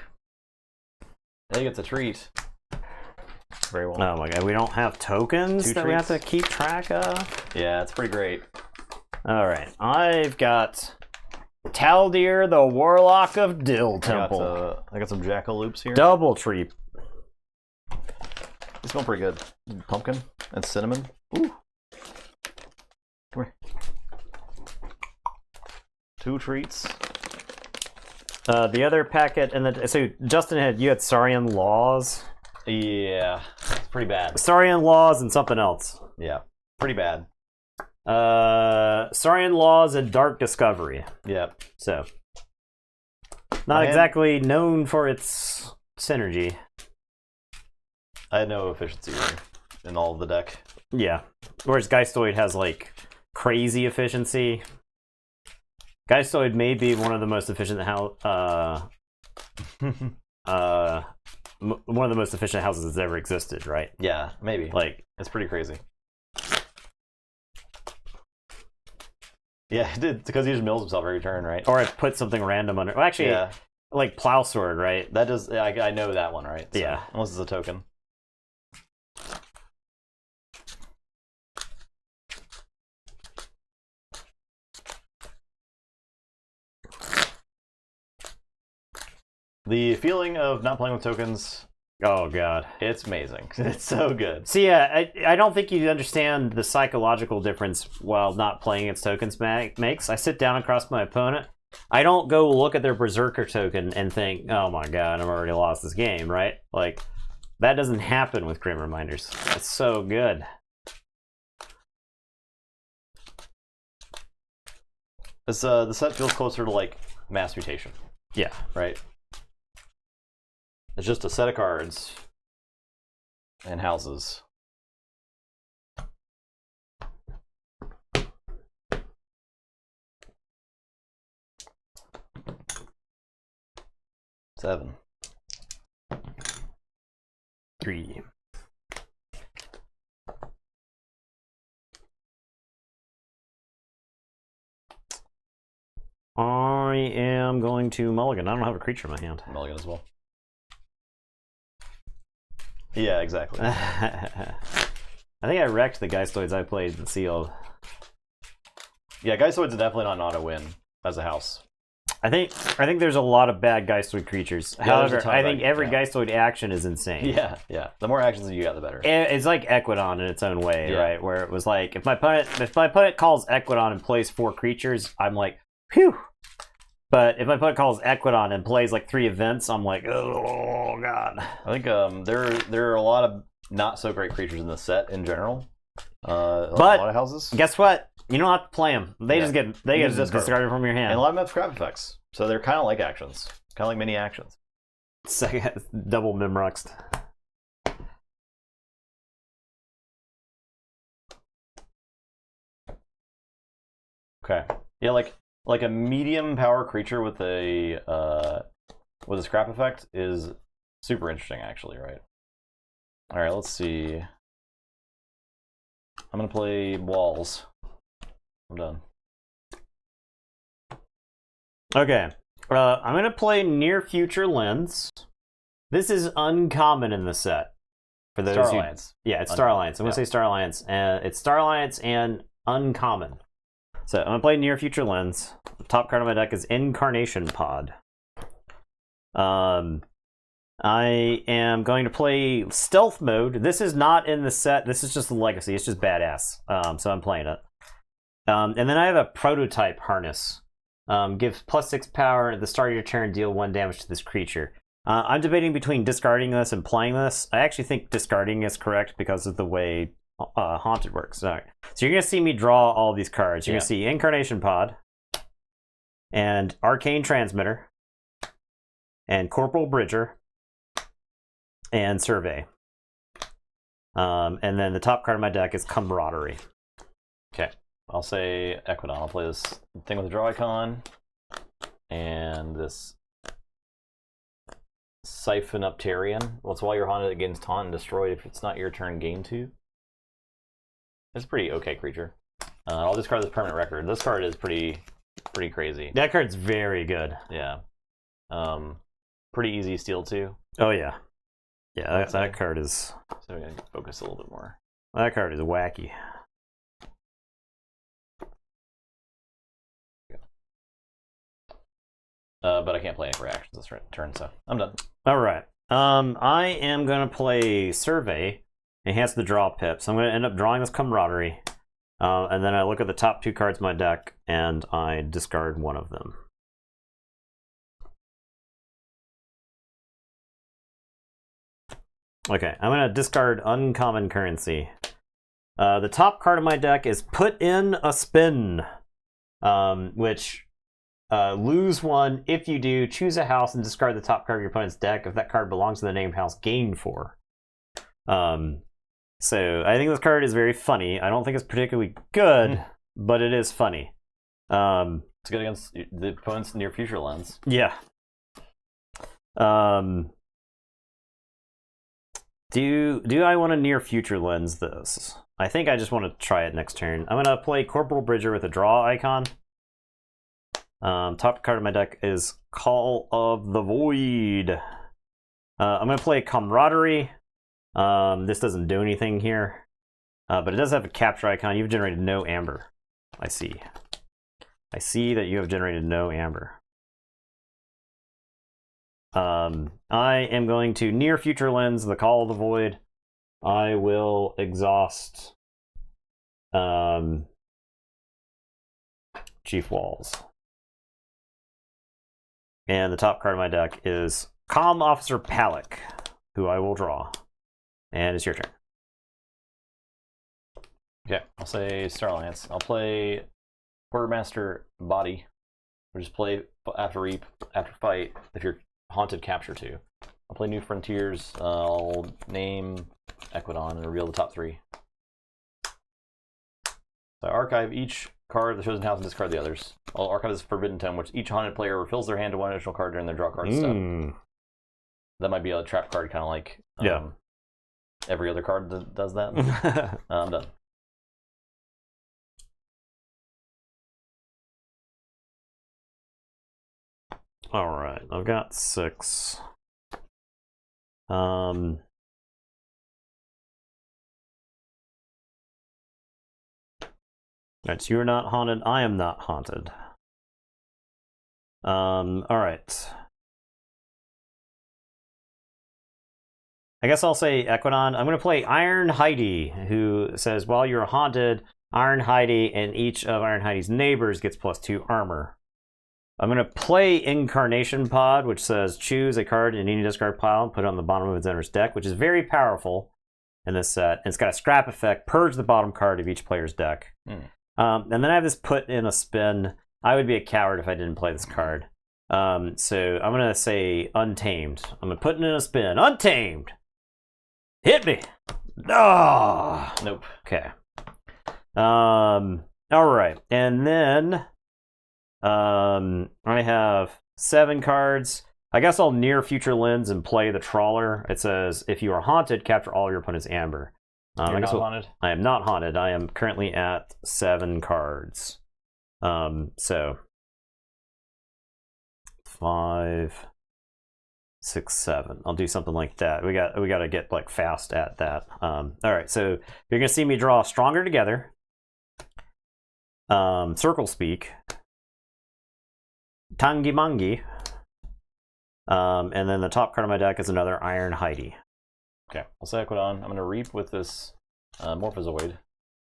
I think it's a treat. Very well. Oh my god, we don't have tokens that we have to keep track of? Yeah, it's pretty great. All right, I've got Taldir, the Warlock of Dill Temple. I got some Jackaloops here. Double tree. They smell pretty good. Pumpkin and cinnamon. Ooh. Come here. 2 treats. The other packet, and so Justin you had Saurian Laws. Yeah, it's pretty bad. Saurian Laws and something else. Yeah, pretty bad. Saurian Laws and Dark Discovery. Yeah. So, not exactly known for its synergy. I had no efficiency in all of the deck. Yeah, whereas Geistoid has like crazy efficiency. Geistoid may be one of the most efficient one of the most efficient houses that's ever existed, right? Yeah, maybe. Like, it's pretty crazy. Yeah, it did, because he just mills himself every turn, right? Or it puts something random under. Well, actually, yeah. Like Plowsword, right? That does. I know that one, right? So, yeah. Unless it's a token. The feeling of not playing with tokens, oh god, it's amazing. It's so good. See, I don't think you understand the psychological difference while not playing its tokens makes. I sit down across my opponent. I don't go look at their Berserker token and think, oh my god, I've already lost this game, right? Like, that doesn't happen with Grim Reminders. It's so good. This, the set feels closer to, like, Mass Mutation. Yeah. Right? It's just a set of cards and houses. Seven. 3. I am going to mulligan. I don't have a creature in my hand. Mulligan as well. Yeah, exactly. I think I wrecked the Geistoids I played and sealed. Yeah, Geistoids are definitely not an auto win as a house. I think there's a lot of bad Geistoid creatures. Yeah, however, I think every Geistoid action is insane. Yeah, yeah. The more actions you got, the better. It's like Equidon in its own way, right? Where it was like, if my opponent calls Equidon and plays 4 creatures, I'm like, phew. But if my opponent calls Equidon and plays like 3 events, I'm like, oh god. I think there are a lot of not so great creatures in the set in general. A lot of houses. Guess what? You don't have to play them. They just get discarded from your hand. And a lot of them have scrap effects, so they're kind of like actions, kind of like mini actions. Second, double Mimruxed. Okay. Yeah, like a medium power creature with a scrap effect is super interesting, actually, right? All right, let's see. I'm gonna play walls. I'm done. Okay. I'm gonna play Near Future Lens. This is uncommon in the set. For those Star Alliance. Yeah, it's Star Alliance. I'm gonna say Star Alliance. It's Star Alliance and uncommon. So I'm gonna play Near Future Lens. The top card of my deck is Incarnation Pod. I am going to play Stealth Mode. This is not in the set. This is just a legacy. It's just badass. So I'm playing it. And then I have a Prototype Harness. Give +6 power at the start of your turn. Deal 1 damage to this creature. I'm debating between discarding this and playing this. I actually think discarding is correct because of the way Haunted works. All right. So you're going to see me draw all these cards. You're going to see Incarnation Pod, and Arcane Transmitter, and Corporal Bridger, and Survey. And then the top card of my deck is Camaraderie. Okay. I'll say Equidon. I'll play this thing with the draw icon, and this Siphonopterian. Well, it's while you're haunted, it gains taunt and destroyed. If it's not your turn, gain 2. It's a pretty okay creature. I'll discard this permanent record. This card is pretty crazy. That card's very good. Yeah. Pretty easy steal too. Oh yeah. Yeah, that card is. So we're gonna focus a little bit more. That card is wacky. But I can't play any reactions this turn, so I'm done. All right. I am gonna play Survey, enhance the draw pip. So I'm gonna end up drawing this Camaraderie, and then I look at the top 2 cards of my deck and I discard one of them. Okay, I'm gonna discard Uncommon Currency. The top card of my deck is Put in a Spin, which. Lose 1. If you do, choose a house and discard the top card of your opponent's deck. If that card belongs to the named house, gain 4. So I think this card is very funny. I don't think it's particularly good, but it is funny. It's good against the opponent's near future lens. Yeah. Do I want to near future lens this? I think I just want to try it next turn. I'm gonna play Corporal Bridger with a draw icon. Top card of my deck is Call of the Void. I'm going to play Camaraderie. This doesn't do anything here, but it does have a capture icon. You've generated no amber. I see. I see that you have generated no amber. I am going to near future lens the Call of the Void. I will exhaust Chief Walls. And the top card of my deck is Calm Officer Palak, who I will draw. And it's your turn. Okay, I'll say Starlance. I'll play Quartermaster Body. Or just play after Reap, after Fight, if you're Haunted, capture 2. I'll play New Frontiers. I'll name Equidon and reveal the top 3. So I archive each card of the chosen house and discard the others. I'll archive this Forbidden Tome, which each haunted player refills their hand to 1 additional card during their draw card step. That might be a trap card, kind of like every other card that does that. I'm done. All right, I've got 6. Alright, so you're not haunted. I am not haunted. Alright. I guess I'll say Equidon. I'm going to play Iron Heidi, who says, while you're haunted, Iron Heidi and each of Iron Heidi's neighbors gets +2 armor. I'm going to play Incarnation Pod, which says, choose a card in any discard pile and put it on the bottom of its owner's deck, which is very powerful in this set. And it's got a scrap effect, purge the bottom card of each player's deck. And then I have this Put in a Spin. I would be a coward if I didn't play this card. So I'm going to say Untamed. I'm going to put in a spin. Untamed! Hit me! Ah! Nope. Okay. Alright. And then I have 7 cards. I guess I'll near future lens and play the Trawler. It says, if you are haunted, capture all your opponent's amber. You're not haunted? I am not haunted. I am currently at 7 cards. So 5, 6, 7. I'll do something like that. We got to get like fast at that. All right. So you're gonna see me draw Stronger Together, Circle Speak, Tangi Mangi, and then the top card of my deck is another Iron Heidi. Okay, I'll say Equidon. I'm going to Reap with this Morphozoid.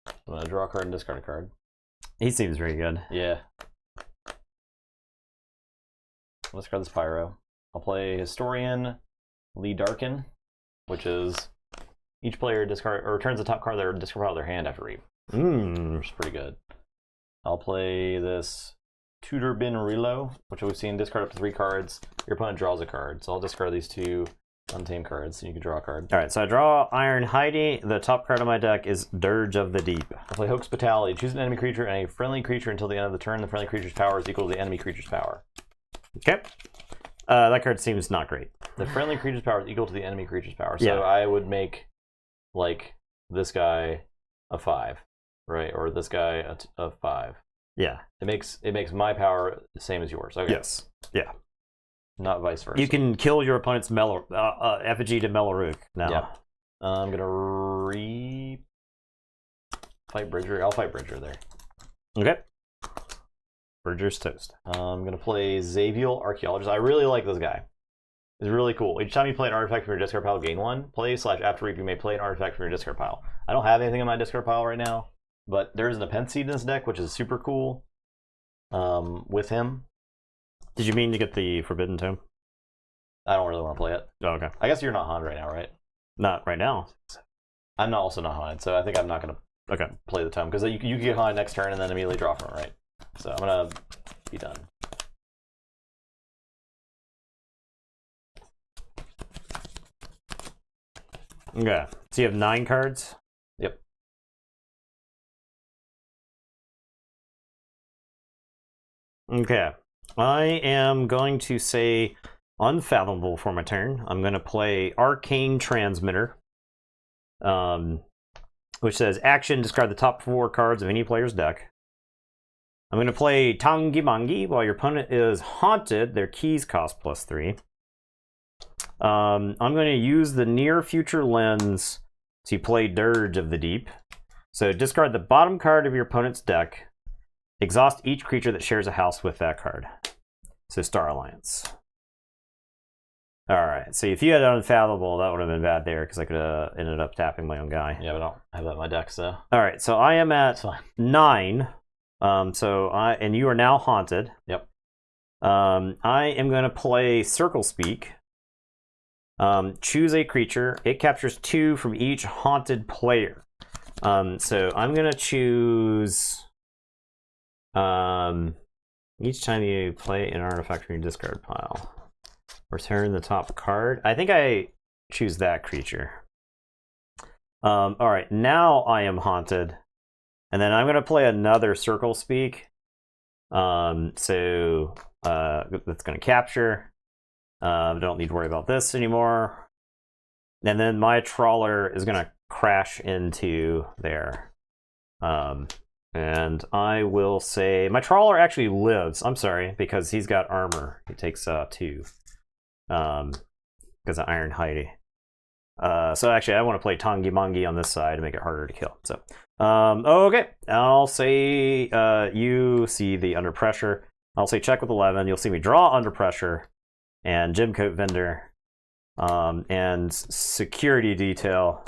I'm going to draw a card and discard a card. He seems very good. Yeah. I'll discard this Pyro. I'll play Historian Lee Darkin, which is Each player discard or returns the top card of their discard pile of their hand after reap. Which is pretty good. I'll play this Tutor Bin Relo, which we've seen discard up to 3 cards. Your opponent draws a card. So I'll discard these 2 untamed cards, so you can draw a card. Alright, so I draw Iron Heidi. The top card of my deck is Dirge of the Deep. I play Hospitality. Choose an enemy creature and a friendly creature until the end of the turn. The friendly creature's power is equal to the enemy creature's power. Okay. That card seems not great. The friendly creature's power is equal to the enemy creature's power. So yeah. I would make, like, this guy a 5, right? Or this guy a 5. Yeah. It makes my power the same as yours. Okay. Yes. Yeah. Not vice versa. You can kill your opponent's effigy to Melaruk now. Yeah. I'm gonna fight Bridger. I'll fight Bridger there. Okay. Bridger's toast. I'm gonna play Xaviel Archaeologist. I really like this guy. It's really cool. Each time you play an artifact from your discard pile, gain 1. Play/after reap, you may play an artifact from your discard pile. I don't have anything in my discard pile right now, but there's an Append Seed in this deck, which is super cool. With him. Did you mean to get the Forbidden Tome? I don't really want to play it. Oh, okay. I guess you're not haunted right now, right? Not right now. I'm also not haunted, so I think I'm not going to play the tome, because you can get haunted next turn and then immediately draw from it, right? So I'm going to be done. Okay. So you have 9 cards? Yep. Okay. I am going to say Unfathomable for my turn. I'm going to play Arcane Transmitter, which says action, discard the top 4 cards of any player's deck. I'm going to play Tangi Mangi. While your opponent is haunted, their keys cost +3. I'm going to use the Near Future Lens to play Dirge of the Deep. So discard the bottom card of your opponent's deck. Exhaust each creature that shares a house with that card. So Star Alliance. Alright, so if you had Unfathomable, that would have been bad there, because I could have ended up tapping my own guy. Yeah, but I don't have that in my deck, so... Alright, so I am at 9. And you are now haunted. Yep. I am going to play Circle Speak. Choose a creature. It captures 2 from each haunted player. So I'm going to choose... each time you play an artifact from your discard pile, return the top card. I think I choose that creature. Alright, now I am haunted. And then I'm going to play another Circle Speak. That's going to capture. Don't need to worry about this anymore. And then my Trawler is going to crash into there. And I will say my Trawler actually lives. I'm sorry, because he's got armor. He takes 2. Because of Iron Heidi. So actually, I want to play Tangi Mangi on this side to make it harder to kill. So, okay. I'll say you see the Under Pressure. I'll say check with 11. You'll see me draw Under Pressure and Gem Coat Vendor and Security Detail.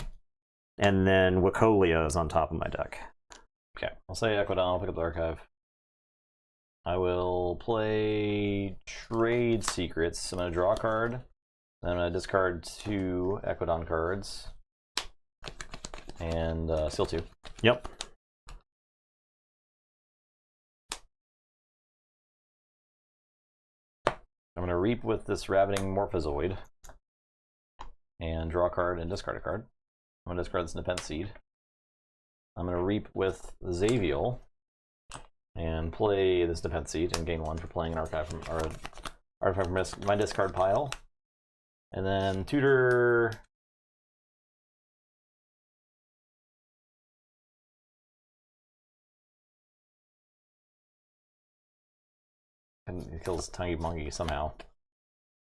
And then Wacolia is on top of my deck. Okay, I'll say Equidon, I'll pick up the archive. I will play Trade Secrets. I'm going to draw a card. Then I'm going to discard 2 Equidon cards. And seal 2. Yep. I'm going to reap with this Ravening Morphozoid. And draw a card and discard a card. I'm going to discard this Nepenthe Seed. I'm going to reap with Xaviel and play this Nepenthe Seed and gain 1 for playing an artifact from my discard pile. And then tutor and it kills Tangi Mangi somehow.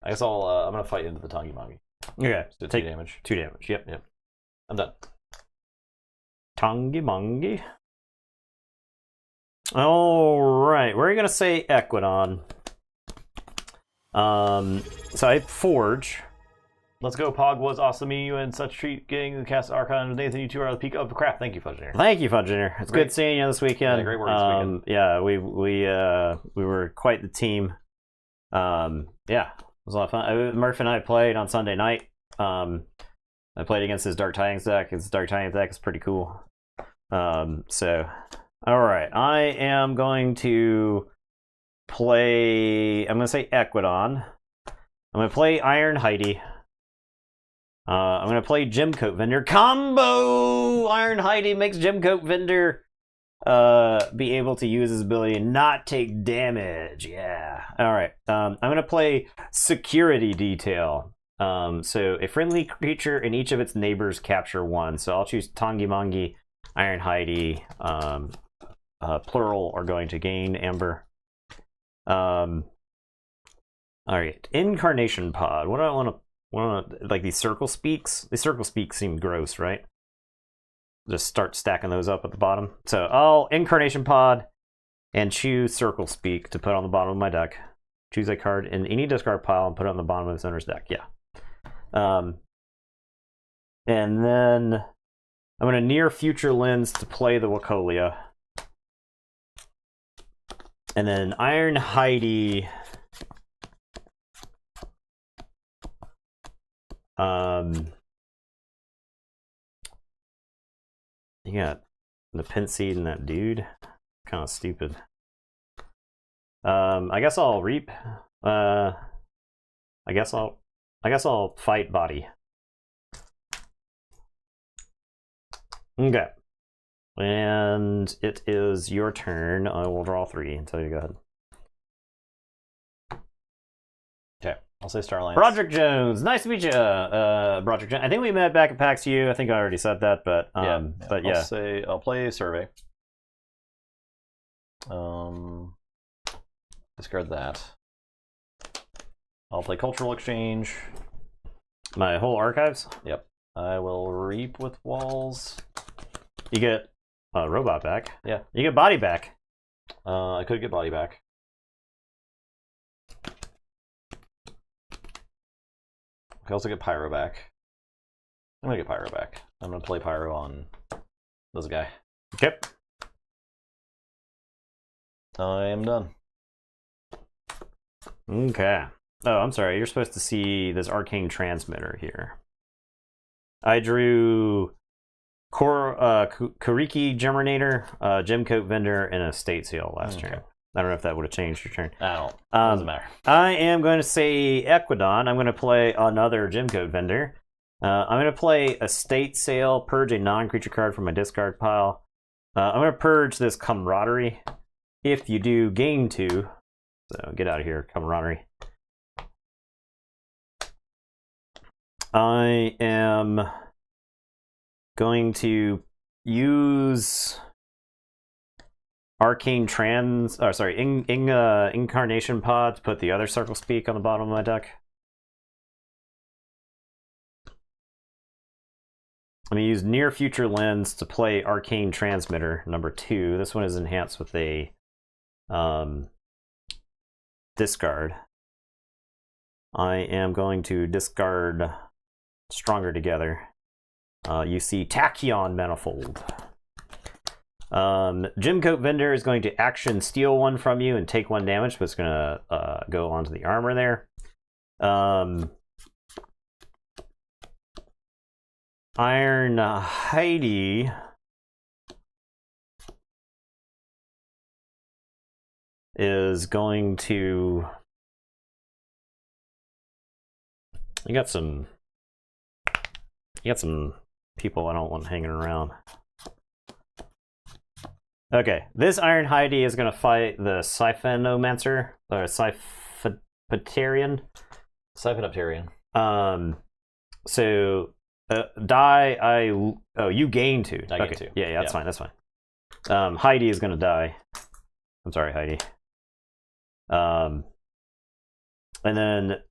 I guess I'm going to fight into the Tangi Mangi. Okay. So 2 damage. 2 damage. Yep. I'm done. Tangi Mangi. Alright, we're going to say Equidon. So I Forge. Let's go, Pog was awesome. You and such treat getting the cast Archon. Nathan, you 2 are the peak of the craft. Thank you, Fudgener. Thank you, Fudgener. It's good seeing you this weekend. Yeah, great work this weekend. Yeah, we were quite the team. Yeah, it was a lot of fun. Murph and I played on Sunday night. I played against his Dark Tidings deck. His Dark Tidings deck is pretty cool. So, all right. I am going to play... I'm going to say Equidon. I'm going to play Iron Heidi. I'm going to play Gemcoat Vendor. Combo! Iron Heidi makes Gemcoat Vendor be able to use his ability and not take damage. Yeah. All right. I'm going to play Security Detail. So a friendly creature and each of its neighbors capture one. So I'll choose Tangimangi, Iron Heidi. Plural are going to gain Amber. All right. Incarnation Pod. What do I want to... like these circle speaks? These circle speaks seem gross, right? Just start stacking those up at the bottom. So I'll Incarnation Pod and choose Circle Speak to put on the bottom of my deck. Choose a card in any discard pile and put it on the bottom of its owner's deck. Yeah. And then I'm going to Near Future Lens to play the Wacolia. And then Iron Heidi. You got the Pinseed and that dude. Kind of stupid. I guess I'll Reap. I guess I'll fight Body. Okay. And it is your turn. I will draw 3 until you go ahead. Okay. I'll say Starlines. Broderick Jones, nice to meet you, Broderick Jones. I think we met back at PAX U. I think I already said that, but yeah. I'll play Survey. Discard that. I'll play Cultural Exchange. My whole archives. Yep. I will Reap with Walls. You get Robot back. Yeah. You get Body back. I could get Body back. I can also get Pyro back. I'm gonna get Pyro back. I'm gonna play Pyro on this guy. Okay. I am done. Okay. Oh, I'm sorry. You're supposed to see this Arcane Transmitter here. I drew Kariki Germinator, Gemcoat Vendor, and a State Seal last turn. I don't know if that would have changed your turn. I don't. Doesn't matter. I am going to say Equidon. I'm going to play another Gemcoat Vendor. I'm going to play a State Sale, purge a non-creature card from my discard pile. I'm going to purge this Camaraderie. If you do, gain 2. So get out of here, Camaraderie. I am going to use Arcane Incarnation Pod to put the other Circle Speak on the bottom of my deck. I'm going to use Near Future Lens to play Arcane Transmitter, number 2. This one is enhanced with a discard. I am going to discard Stronger Together. You see Tachyon Manifold. Gemcoat Vendor is going to action steal 1 from you and take 1 damage, but it's going to go onto the armor there. Iron Heidi is going to... You got some people I don't want hanging around. Okay, this Iron Heidi is going to fight the Siphonomancer, or Siphonoterian. So, you gain 2. I gain 2. Yeah, that's fine, that's fine. Heidi is going to die. I'm sorry, Heidi. And then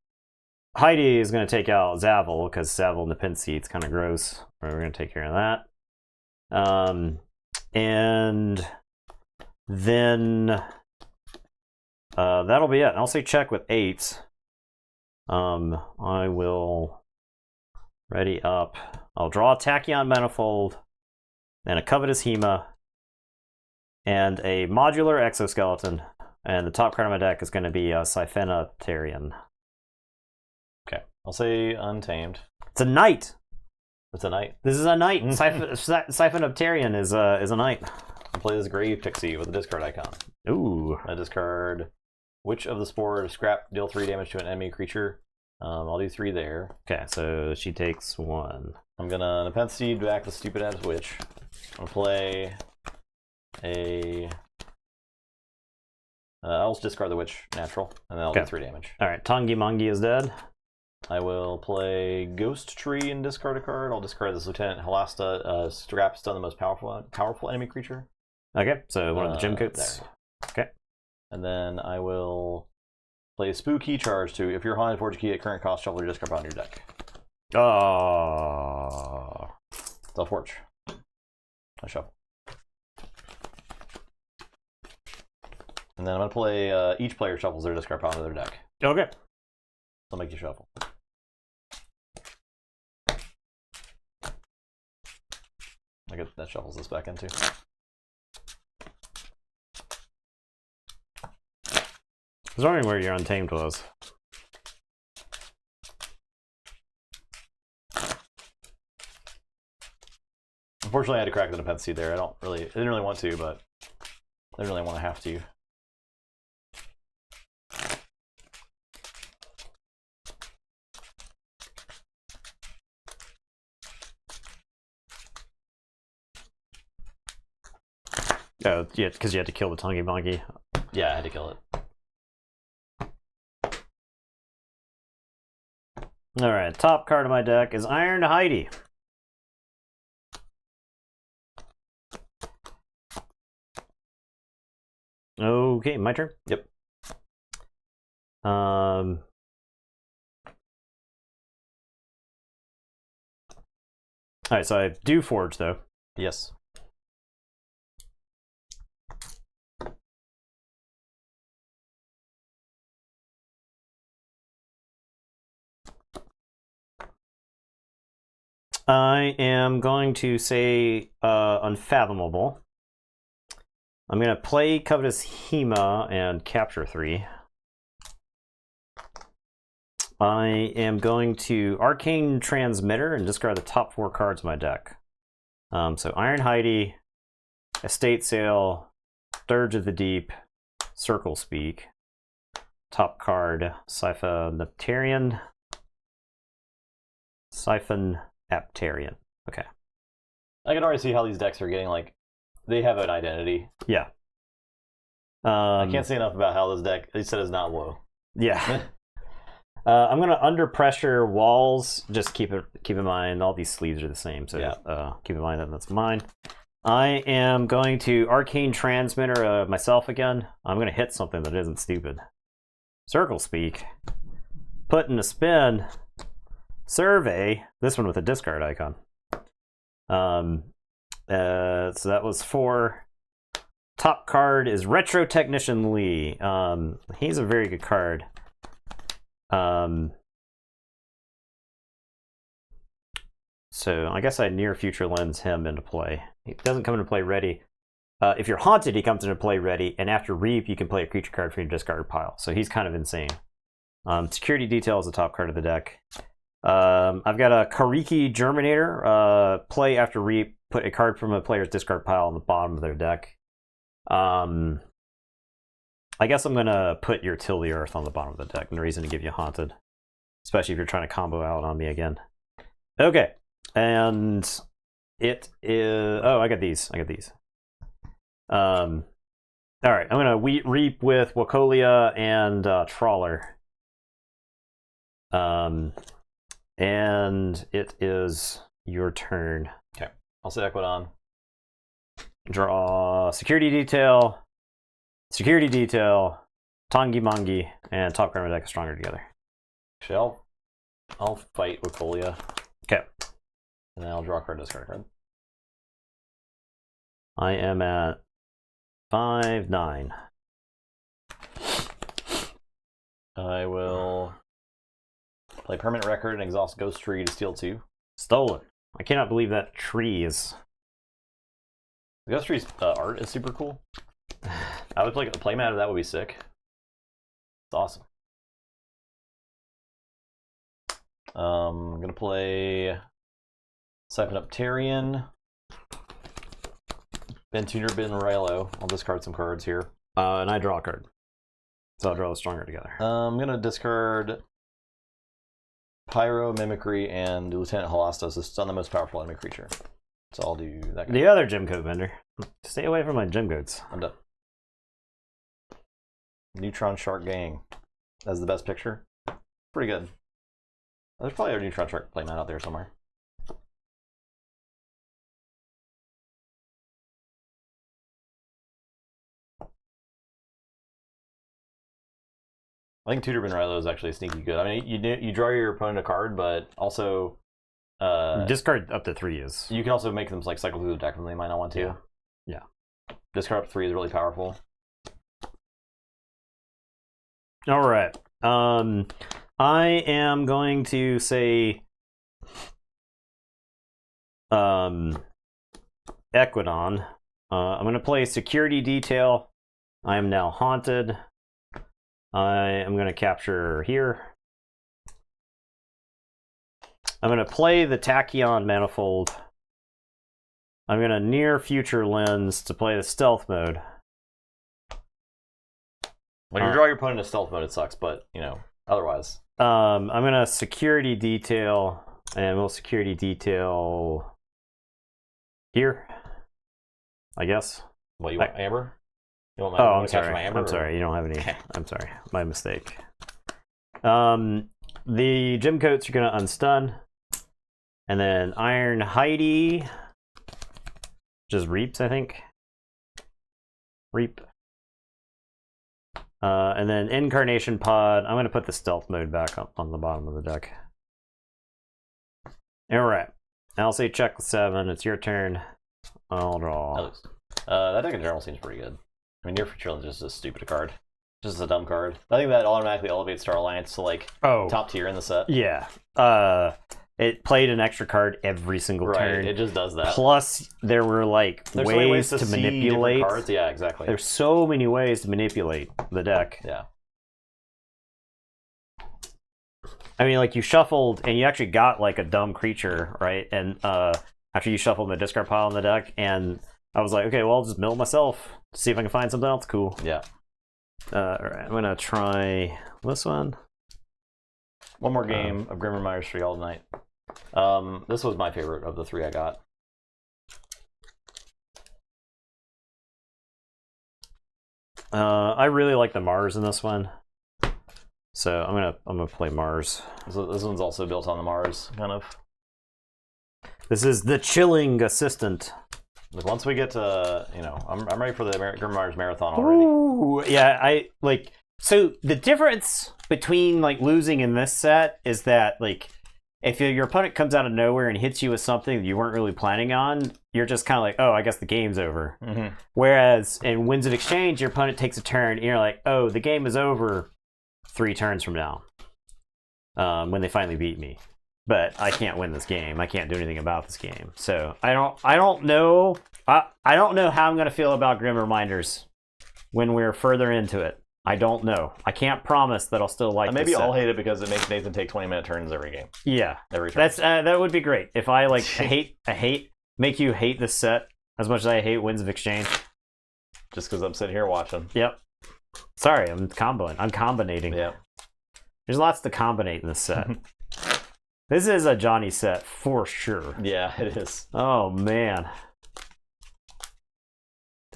Heidi is going to take out Zavel, because Zavel and the Pinseed's kind of gross. We're going to take care of that. And then that'll be it. I'll say check with 8. I will ready up. I'll draw a Tachyon Manifold, and a Covetous Hema, and a Modular Exoskeleton. And the top card of my deck is going to be a Siphonoterian. Okay, I'll say Untamed. It's a Knight! It's a knight. This is a knight. Siphonopterian is a knight. I'll play this Grave Pixie with a discard icon. Ooh. I discard Witch of the Spore, scrap, deal 3 damage to an enemy creature. I'll do 3 there. Okay, so she takes 1. I'm gonna Nepenthe Seed back the stupid ass witch. I'm gonna play a. I'll just discard the witch natural, and then I'll do 3 damage. All right, Tangi Mangi is dead. I will play Ghost Tree and discard a card. I'll discard this Lieutenant Halasta. Scrap stun the most powerful enemy creature. Okay, so one of the gem coats. There. Okay. And then I will play Spooky Charge to, if you're haunted, forge a key at current cost, shuffle your discard pile on your deck. Oh. I'll forge. I shuffle. And then I'm going to play, each player shuffles their discard pile into their deck. Okay. I'll make you shuffle. I get that shuffles this back in too. I was wondering where your Untamed was. Unfortunately, I had to crack the Nepenthe Seed there. I didn't really want to, but I didn't really want to have to. Oh, yeah, because you had to kill the Tangi Mangi. Yeah, I had to kill it. Alright, top card of my deck is Iron Heidi. Okay, my turn? Yep. Alright, so I do forge, though. Yes. I am going to say Unfathomable. I'm going to play Covetous Hema and capture 3. I am going to Arcane Transmitter and discard the top 4 cards of my deck. So Iron Heidi, Estate Sale, Dirge of the Deep, Circle Speak. Top card, Siphonopterian. Siphonopterian. Okay. I can already see how these decks are getting, like, they have an identity. Yeah. I can't say enough about how this deck, they said, is not low. Yeah. I'm gonna under pressure walls. Just keep in mind all these sleeves are the same, so yeah. Keep in mind that that's mine. I am going to Arcane Transmitter myself again. I'm gonna hit something that isn't stupid. Circle Speak. Put in a spin. Survey. This one with a discard icon. So that was 4. Top card is Retro Technician Lee. He's a very good card. So I guess I near future lens him into play. He doesn't come into play ready. If you're haunted, he comes into play ready, and after Reap, you can play a creature card from your discard pile. So he's kind of insane. Security Detail is the top card of the deck. I've got a Kariki Germinator. Play after Reap, put a card from a player's discard pile on the bottom of their deck. I guess I'm gonna put your Till the Earth on the bottom of the deck. No reason to give you Haunted, especially if you're trying to combo out on me again. Okay, and it is. Oh, I got these. All right, I'm gonna Reap with Wacolia and Trawler. And it is your turn. Okay, I'll say Equidon. Draw Security Detail, Tangi Mangi, and top card of my deck is Stronger Together. Actually, I'll fight Wacolia. Okay. And then I'll draw a card, discard a card. I am at 5-9. I will play Permanent Record and exhaust Ghost Tree to steal 2. Stolen. I cannot believe that tree is. The Ghost Tree's art is super cool. I would play a playmat of that would be sick. It's awesome. I'm gonna play Siphon up Tyrion. Ben Tuner, Ben Raylo. I'll discard some cards here. And I draw a card. So I'll draw the Stronger together. I'm going to discard Pyro, Mimicry, and Lieutenant Holastos. This is on the most powerful enemy creature. So I'll do that guy. The other gem code vendor. Stay away from my gem codes. I'm done. Neutron Shark Gang. That's the best picture. Pretty good. There's probably a Neutron Shark playmat out there somewhere. I think Tutor Ben Rilo is actually sneaky good. I mean, you draw your opponent a card, but also discard up to 3 is. You can also make them like cycle through the deck when they might not want to. Yeah. Discard up to 3 is really powerful. All right. I am going to say Equidon. I'm going to play Security Detail. I am now haunted. I am going to capture here. I'm going to play the Tachyon Manifold. I'm going to Near Future Lens to play the Stealth Mode. When you draw your opponent in stealth mode, it sucks, but, you know, otherwise. I'm going to Security Detail, and we'll Security Detail here, I guess. What, you want Amber? You want I'm sorry. I'm sorry. You don't have any. I'm sorry. My mistake. The gem coats are going to unstun. And then Iron Heidi just reaps, I think. Reap. And then Incarnation Pod. I'm going to put the stealth mode back up on the bottom of the deck. Alright. I'll say check with 7. It's your turn. I'll draw. That deck in general seems pretty good. I mean, Near Future Lens is just a stupid card. Just a dumb card. I think that automatically elevates Star Alliance to, like, top tier in the set. Yeah. It played an extra card every single turn. It just does that. Plus, there were, like, ways to manipulate. Cards. Yeah, exactly. There's so many ways to manipulate the deck. Yeah. I mean, like, you shuffled, and you actually got, like, a dumb creature, right? And after you shuffled the discard pile in the deck, and I was like, okay, well, I'll just mill myself. See if I can find something else cool. Yeah. Alright, I'm gonna try this one. One more game of Grimmer Menagerie all night. This was my favorite of the 3 I got. I really like the Mars in this one, so I'm gonna play Mars. So this one's also built on the Mars, kind of. This is the Chilling Assistant. Like once we get to, you know, I'm ready for the Grim Mars Marathon already. Ooh, yeah, so the difference between, like, losing in this set is that, like, if your opponent comes out of nowhere and hits you with something you weren't really planning on, you're just kind of like, oh, I guess the game's over. Mm-hmm. Whereas in Winds of Exchange, your opponent takes a turn, and you're like, oh, the game is over 3 turns from now, when they finally beat me. But I can't win this game. I can't do anything about this game. So I don't know. I don't know how I'm going to feel about Grim Reminders when we're further into it. I don't know. I can't promise that I'll still like. Maybe I'll hate it because it makes Nathan take 20-minute turns every game. Yeah, every turn. That would be great if I like make you hate this set as much as I hate Winds of Exchange. Just because I'm sitting here watching. Yep. Sorry, I'm combinating. Yeah. There's lots to combinate in this set. This is a Johnny set for sure. Yeah, it is. Oh man.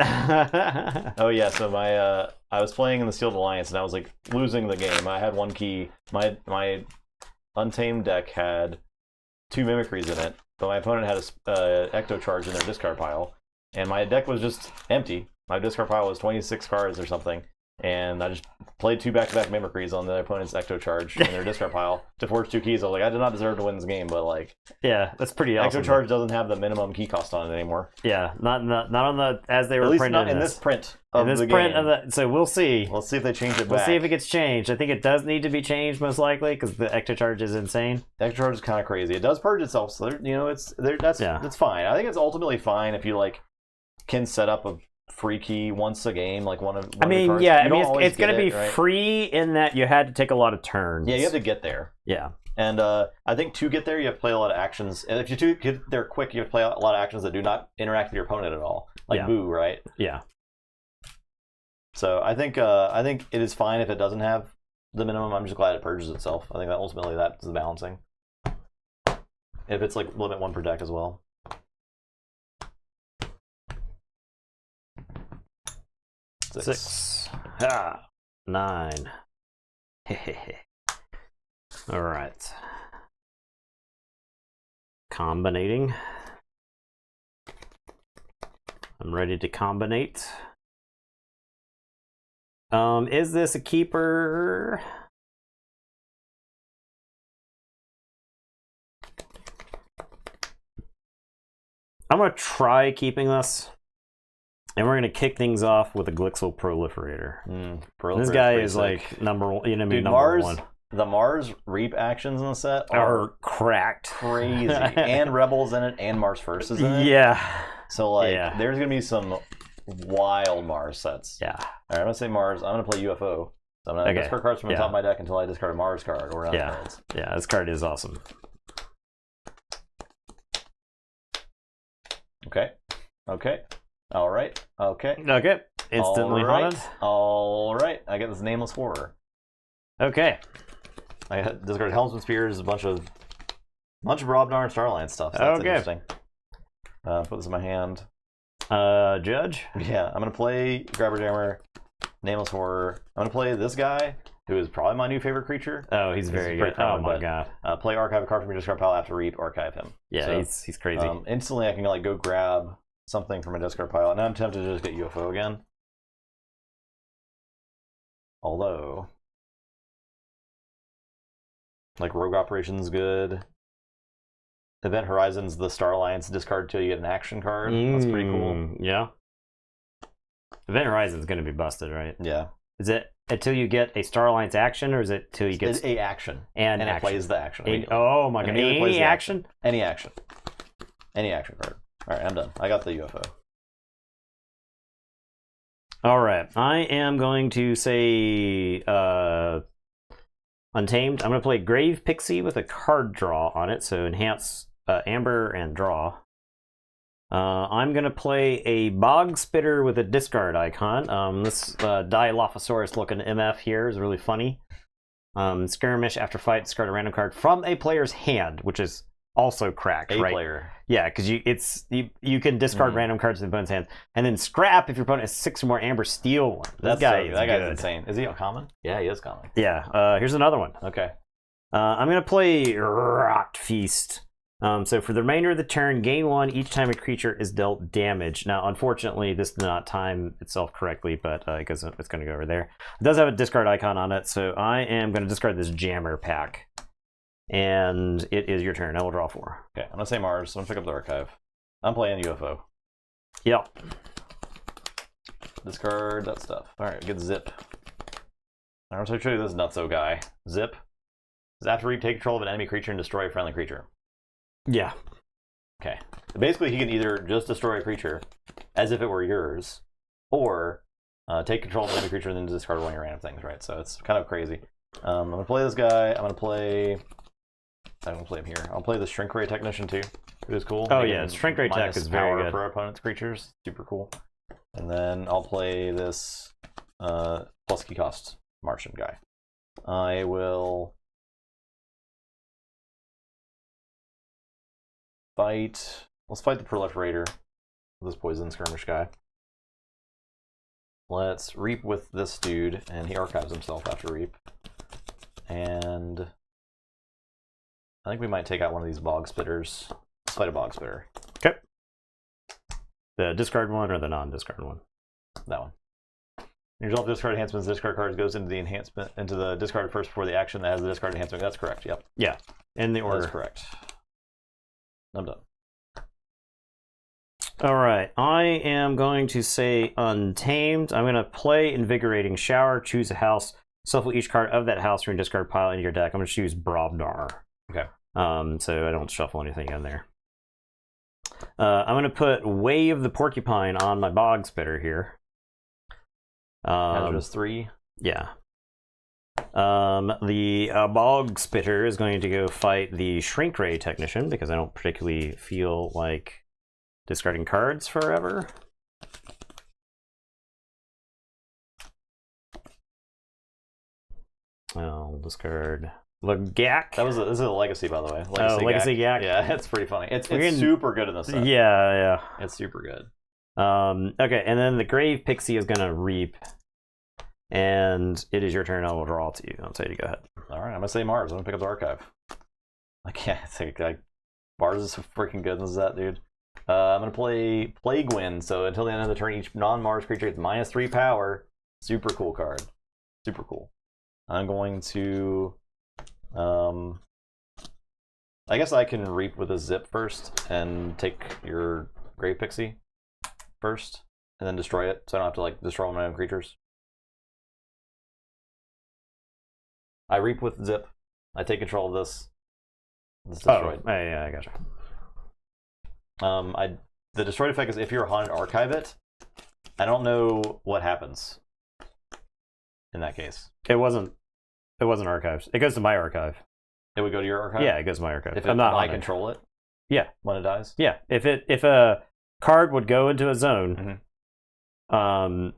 Oh yeah, so my I was playing in the Sealed Alliance and I was like losing the game. I had 1 key. My Untamed deck had 2 Mimicries in it, but my opponent had a Ecto Charge in their discard pile, and my deck was just empty. My discard pile was 26 cards or something, and I just played 2 back-to-back Mimicries on the opponent's Ecto Charge in their discard pile to forge 2 keys. I was like, I did not deserve to win this game, but like, yeah, that's pretty awesome. Ecto Charge doesn't have the minimum key cost on it anymore. Yeah, not on the as they were at least printed not in this print of the game. So we'll see. Let's see if they change it back. We'll see if it gets changed. I think it does need to be changed most likely because the Ecto Charge is insane. Ecto Charge is kind of crazy. It does purge itself, so that's fine. I think it's ultimately fine if you like can set up a free key once a game, like one of your cards. It's going to be free in that you had to take a lot of turns. Yeah, you have to get there. Yeah. And I think to get there, you have to play a lot of actions. And if you do get there quick, you have to play a lot of actions that do not interact with your opponent at all. Like Boo, right? Yeah. So I think it is fine if it doesn't have the minimum. I'm just glad it purges itself. I think that ultimately that's the balancing. If it's like limit 1 per deck as well. Six. 9. All right. Combinating. I'm ready to combinate. Is this a keeper? I'm gonna try keeping this. And we're going to kick things off with a Glixel Proliferator. This guy is like number one. You know, dude, number one. The Mars Reap actions in the set are cracked. Crazy. And Rebels in it, and Mars First is in it. Yeah. So, like, there's going to be some wild Mars sets. Yeah. All right, I'm going to say Mars. I'm going to play UFO. So I'm going to discard cards from the top of my deck until I discard a Mars card or cards. Yeah, this card is awesome. Okay. All right. Okay. Instantly haunted. All right. I get this nameless horror. Okay. I got discarded Helmsman Spears, a bunch of Brobnar and Starline stuff. So that's interesting. Put this in my hand. Judge? Yeah, I'm gonna play Grabber Jammer, Nameless Horror. I'm gonna play this guy, who is probably my new favorite creature. Oh, he's very good. Oh my god. Play Archive a card from your discard pile after Reap, archive him. Yeah, so, he's crazy. Instantly I can like go grab something from a discard pile. And now I'm tempted to just get UFO again. Although, like Rogue Operation's good. Event Horizon's the Star Alliance discard till you get an action card. That's pretty cool. Yeah. Event Horizon's going to be busted, right? Yeah. Is it until you get a Star Alliance action, or is it till you get a action and it plays the action? Oh my god! Any action? Any action card. All right, I'm done. I got the UFO. All right, I am going to say Untamed. I'm going to play Grave Pixie with a card draw on it, so enhance Amber and draw. I'm going to play a Bog Spitter with a discard icon. This Dilophosaurus looking MF here is really funny. Skirmish after fight, discard a random card from a player's hand, which is also cracked, right? Player. Yeah, because you can discard random cards in the opponent's hand, and then scrap if your opponent has 6 or more Amber, steal one. That guy's insane. Is he common? Yeah, he is common. Yeah. Here's another one. Okay. I'm gonna play Rot Feast. So for the remainder of the turn, gain 1 each time a creature is dealt damage. Now, unfortunately, this did not time itself correctly, but because it's going to go over there. It does have a discard icon on it, so I am going to discard this Jammer pack. And it is your turn. I will draw 4. Okay, I'm going to say Mars. I'm going to pick up the archive. I'm playing UFO. Yep. Discard that stuff. All right, get Zip. I'm going to show you this nutso guy. Zip. After Reap, take control of an enemy creature and destroy a friendly creature. Yeah. Okay. Basically, he can either just destroy a creature as if it were yours, or take control of an enemy creature and then discard one of your random things, right? So it's kind of crazy. I'm going to play this guy. I'm going to play him here. I'll play the Shrink Ray Technician too, which is cool. Oh, yeah. Shrink Ray Tech is very good for our opponent's creatures. Super cool. And then I'll play this plus key cost Martian guy. I will fight. Let's fight the Proliferator, this Poison Skirmish guy. Let's Reap with this dude, and he archives himself after Reap. And I think we might take out one of these Bog Spitters. Let's fight a Bog Spitter. Okay. The discard one or the non-discard one? That one. You resolve discard enhancements. Discard cards goes into the discard first before the action that has the discard enhancement. That's correct. Yep. Yeah. In the order. That's correct. I'm done. All right. I am going to say Untamed. I'm going to play Invigorating Shower. Choose a house. Shuffle each card of that house from your discard pile into your deck. I'm going to choose Brobnar. Okay. So I don't shuffle anything in there. I'm going to put Wave the Porcupine on my Bog Spitter here. Hazardous 3. Yeah. The Bog Spitter is going to go fight the Shrink Ray Technician because I don't particularly feel like discarding cards forever. I'll discard Lagak. This is a legacy, by the way. Legacy Gak. Yeah, it's pretty funny. It's super good in this set. Yeah. It's super good. Okay, and then the Grave Pixie is gonna Reap. And it is your turn. I will draw to you. I'll tell you to go ahead. All right, I'm gonna say Mars. I'm gonna pick up the archive. I can't think Mars is so freaking good in this set, dude. I'm gonna play Plague Wind. So until the end of the turn, each non-Mars creature gets -3 power. Super cool card. Super cool. I'm going to, I guess I can Reap with a Zip first and take your Grave Pixie first, and then destroy it, so I don't have to like destroy my own creatures. I Reap with Zip. I take control of this. It's destroyed. Oh, yeah, I gotcha. The destroyed effect is if you're a haunted, archive it. I don't know what happens in that case. It wasn't archives. It goes to my archive. It would go to your archive? Yeah, it goes to my archive. If I control it? Yeah. When it dies? Yeah. If a card would go into a zone, but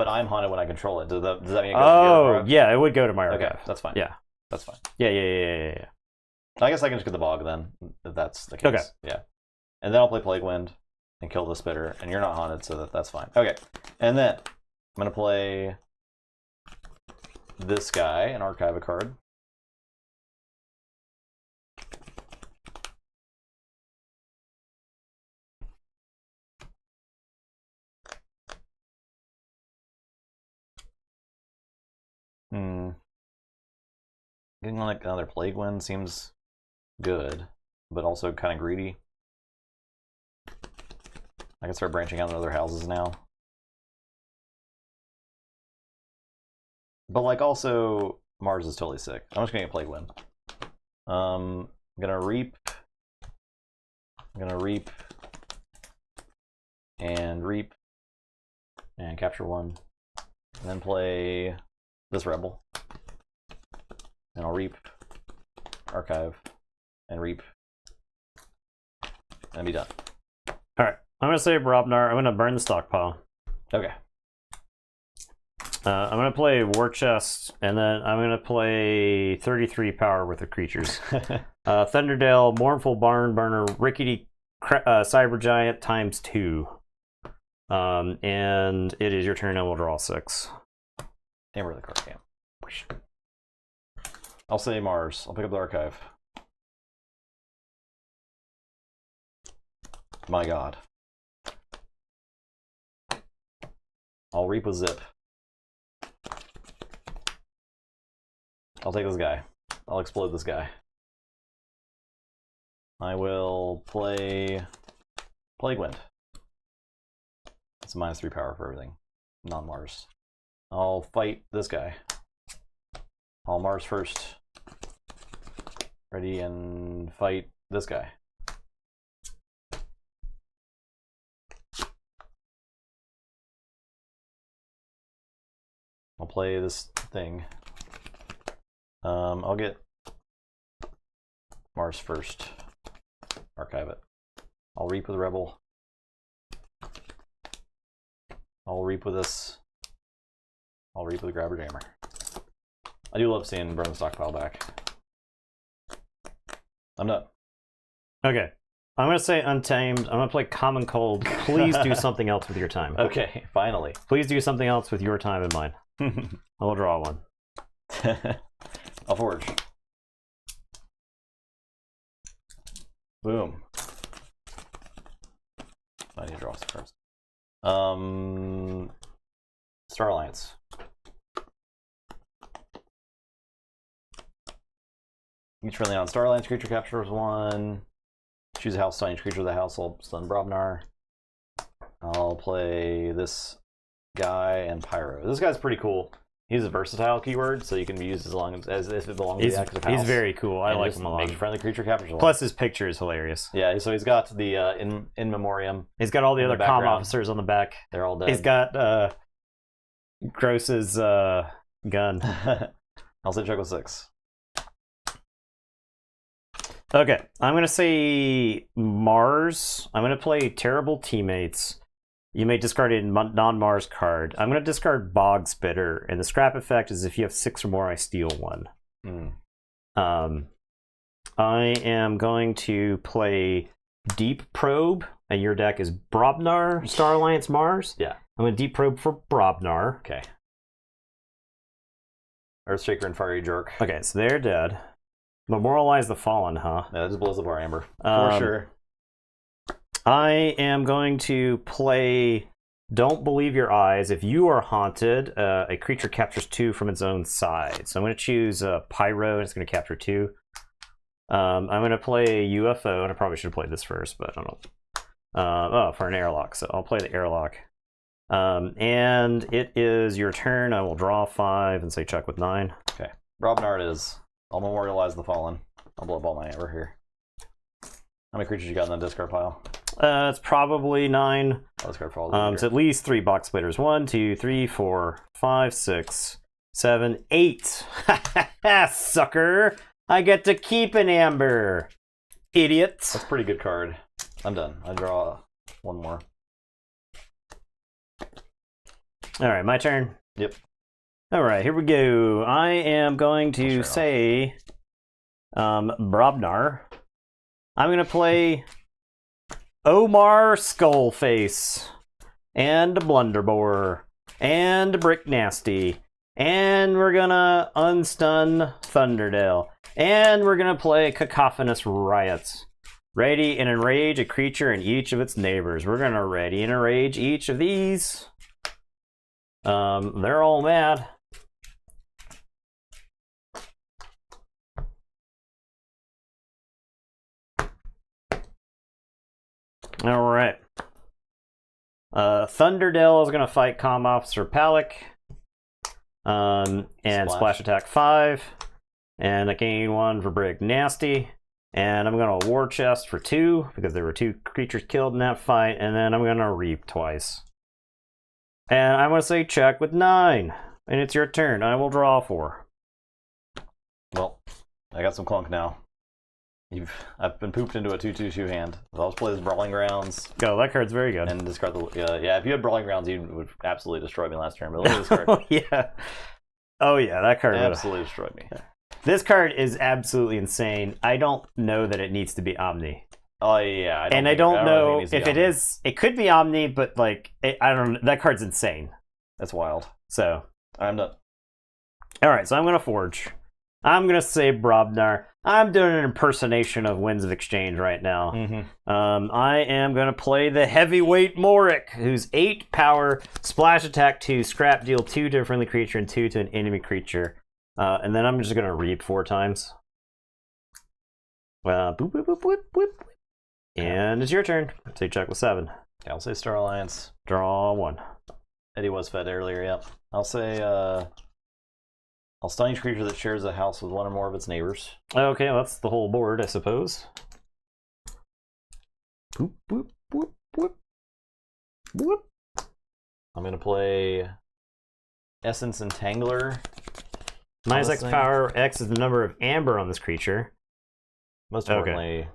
I'm haunted when I control it. Does that mean it goes to your archive? Yeah, it would go to my archive. Okay, that's fine. Yeah. That's fine. Yeah. I guess I can just get the Bog then, if that's the case. Okay. Yeah. And then I'll play Plague Wind and kill the Spitter, and you're not haunted, so that's fine. Okay. And then I'm going to play this guy and archive a card. Getting like another Plague Wind seems good, but also kind of greedy. I can start branching out into other houses now. But like also, Mars is totally sick. I'm just gonna get Plague Wind. I'm gonna Reap. I'm gonna Reap. And Reap. And capture one. And then play this Rebel. And I'll Reap, archive, and Reap, and be done. Alright, I'm going to say Brobnar. I'm going to burn the stockpile. Okay. I'm going to play War Chest, and then I'm going to play 33 power worth of creatures. Thunderdale, Mournful Barn Burner, Rickety Cyber Giant ×2. And it is your turn, and we'll draw 6. Hammer the card game. I'll say Mars. I'll pick up the archive. My god. I'll Reap with Zip. I'll take this guy. I'll explode this guy. I will play Plague Wind. It's a -3 power for everything. Non-Mars. I'll fight this guy. I'll Mars first. Ready and fight this guy. I'll play this thing. I'll get Mars first. Archive it. I'll Reap with Rebel. I'll Reap with this. I'll Reap with Grabber Jammer. I do love seeing Burn the Stockpile back. I'm done. Okay. I'm going to say Untamed. I'm going to play Common Cold. Please do something else with your time. Okay, finally. Please do something else with your time and mine. I will draw one. I'll Forge. Boom. I need to draw some first. Star Alliance. Each friendly non-Star Alliance creature captures 1. Choose a house, stun each creature of the house. I'll stun Brobnar. I'll play this guy and Pyro. This guy's pretty cool. He's a versatile keyword, so you can be used as long as if it belongs to the active house. He's very cool. I like him a lot. Make friendly creature captures 1. Plus his picture is hilarious. Yeah, so he's got the in memoriam. He's got all the other comm officers on the back. They're all dead. He's got Gross's gun. I'll say check with 6. Okay, I'm going to say Mars. I'm going to play Terrible Teammates. You may discard a non-Mars card. I'm going to discard Bog Spitter, and the scrap effect is if you have 6 or more, I steal 1. I am going to play Deep Probe, and your deck is Brobnar, Star Alliance Mars. Yeah. I'm going to Deep Probe for Brobnar. Okay. Earthshaker and Fiery Jerk. Okay, so they're dead. Memorialize the Fallen, huh? Yeah, that just blows up our Amber. For sure. I am going to play Don't Believe Your Eyes. If you are haunted, a creature captures 2 from its own side. So I'm going to choose Pyro, and it's going to capture 2. I'm going to play UFO, and I probably should have played this first, but I don't know. For an airlock, so I'll play the airlock. And it is your turn. I will draw 5 and say check with 9. Okay. Robinard is. I'll memorialize the Fallen. I'll blow up all my Amber here. How many creatures you got in the discard pile? It's probably 9. I'll discard for all it's at least 3 box splitters. 1, 2, 3, 4, 5, 6, 7, 8. Sucker! I get to keep an Amber. Idiot. That's a pretty good card. I'm done. I draw 1 more. Alright, my turn. Yep. Alright, here we go. I am going to say Brobnar. I'm going to play Omar Skullface and Blunderbore and Brick Nasty. And we're going to unstun Thunderdale. And we're going to play Cacophonous Riots. Ready and enrage a creature and each of its neighbors. We're going to ready and enrage each of these. They're all mad. All right. Thunderdale is going to fight Comm Officer Palik. And splash attack 5. And I gain 1 for Brick Nasty. And I'm going to War Chest for 2, because there were 2 creatures killed in that fight. And then I'm going to Reap twice. And I'm going to say check with 9. And it's your turn. I will draw 4. Well, I got some clunk now. I've been pooped into a 2/2 hand. I'll just play this Brawling Grounds. Go, that card's very good. And discard the... yeah, if you had Brawling Grounds, you would absolutely destroy me last turn. But look at this card. Oh, yeah, that card absolutely destroyed me. This card is absolutely insane. I don't know that it needs to be Omni. Oh, yeah. I don't know if it is... It could be Omni, but, like, I don't know. That card's insane. That's wild. So... I'm done. Alright, so I'm going to Forge. I'm going to say Brobnar. I'm doing an impersonation of Winds of Exchange right now. I am going to play the Heavyweight Morik, who's 8 power, splash attack 2, scrap deal 2 to a friendly creature and 2 to an enemy creature. And then I'm just going to read 4 times. Boop, boop, boop, boop, boop. And it's your turn. So you check with 7. Okay, I'll say Star Alliance. Draw 1. Eddie was fed earlier, yep. I'll say... I'll stun each creature that shares a house with 1 or more of its neighbors. Okay, well, that's the whole board, I suppose. Boop, boop, boop, boop. Boop. I'm going to play Essence Entangler. Minus X power, X is the number of amber on this creature. Most importantly, I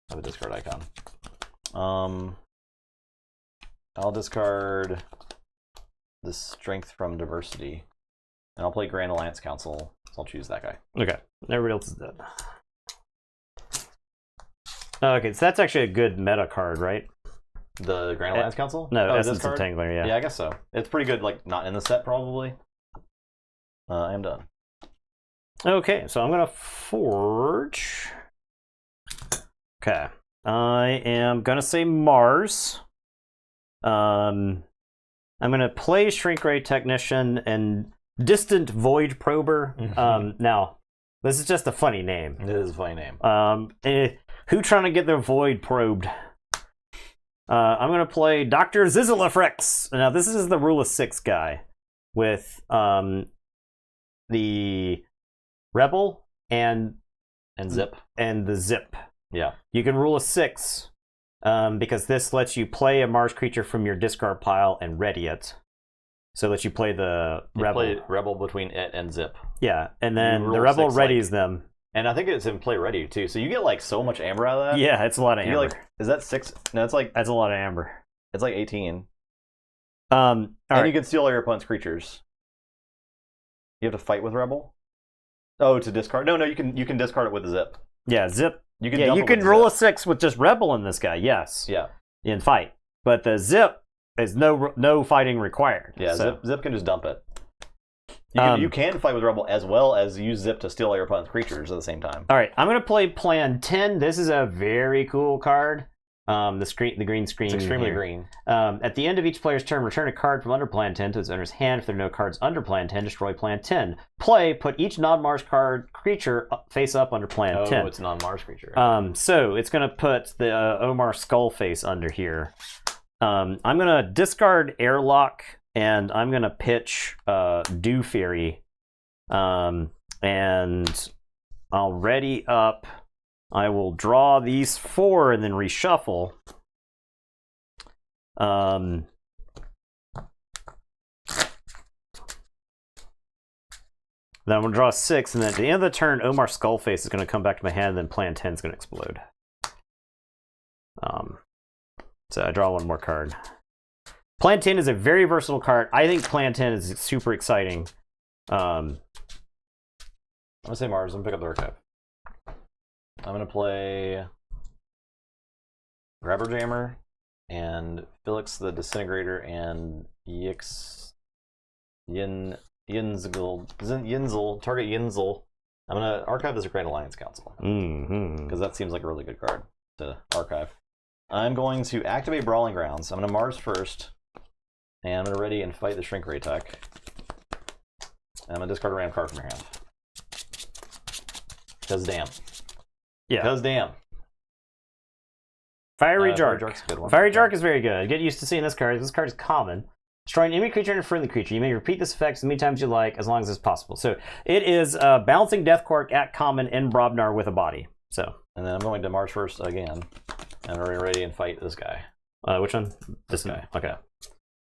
have a discard icon. I'll discard the Strength from Diversity. And I'll play Grand Alliance Council, so I'll choose that guy. Okay, everybody else is dead. Okay, so that's actually a good meta card, right? The Grand Alliance Council? No, Essence Entangler, yeah. Yeah, I guess so. It's pretty good, like, not in the set, probably. I am done. Okay, so I'm going to Forge. Okay. I am going to say Mars. I'm going to play Shrink Ray Technician and Distant Void Prober. Now, this is just a funny name. It is a funny name. Who trying to get their void probed? I'm going to play Dr. Zizilafrex. Now, this is the Rule of 6 guy with the Rebel and Zip. And the Zip. Yeah. You can Rule of 6 because this lets you play a Mars creature from your discard pile and ready it. So it lets you play the Rebel. Play Rebel between it and Zip. Yeah, and then the Rebel readies them. And I think it's in play ready too. So you get like so much amber out of that. Yeah, it's a lot of amber. Like, is that 6? No, it's like that's a lot of amber. It's like 18. And you can steal all your opponent's creatures. You have to fight with Rebel. Oh, to discard? No, you can discard it with a Zip. Yeah, Zip. You can you can roll a 6 with just Rebel in this guy. Yes. Yeah. In fight, but the Zip is no fighting required. Yeah, so. Zip can just dump it. You can fight with Rebel as well as use Zip to steal all your opponent's creatures at the same time. All right, I'm going to play Plan 10. This is a very cool card. The green screen. It's extremely green. At the end of each player's turn, return a card from under Plan 10 to its owner's hand. If there are no cards under Plan 10, destroy Plan 10. Play, put each non-Mars card creature face up under Plan 10. Oh, it's a non-Mars creature. So it's going to put the Omar Skull face under here. I'm going to discard Airlock, and I'm going to pitch Dew Fairy. And I'll ready up. I will draw these 4 and then reshuffle. Then I'm going to draw 6, and then at the end of the turn, Omar Skullface is going to come back to my hand, and then Plan 10 is going to explode. So I draw 1 more card. Plan 10 is a very versatile card. I think Plan 10 is super exciting. I'm going to say Mars. I'm going to pick up the archive. I'm going to play Grabber Jammer and Felix the Disintegrator and Yinzel, target Yinzel. I'm going to archive this Grand Alliance Council. Because that seems like a really good card to archive. I'm going to activate Brawling Grounds. I'm going to Mars first. And I'm going to ready and fight the Shrink Ray tech. And I'm going to discard a random card from your hand. Because damn. Yeah. Because damn. Fiery Jark. Jark's a good one. Fiery Jark is very good. Get used to seeing this card. This card is common. Destroy an enemy creature and a friendly creature. You may repeat this effect as many times you like, as long as it's possible. So it is Balancing Death Cork at common in Brobnar with a body. So. And then I'm going to Mars first again. And we're ready and fight this guy. Which one? This guy. Okay.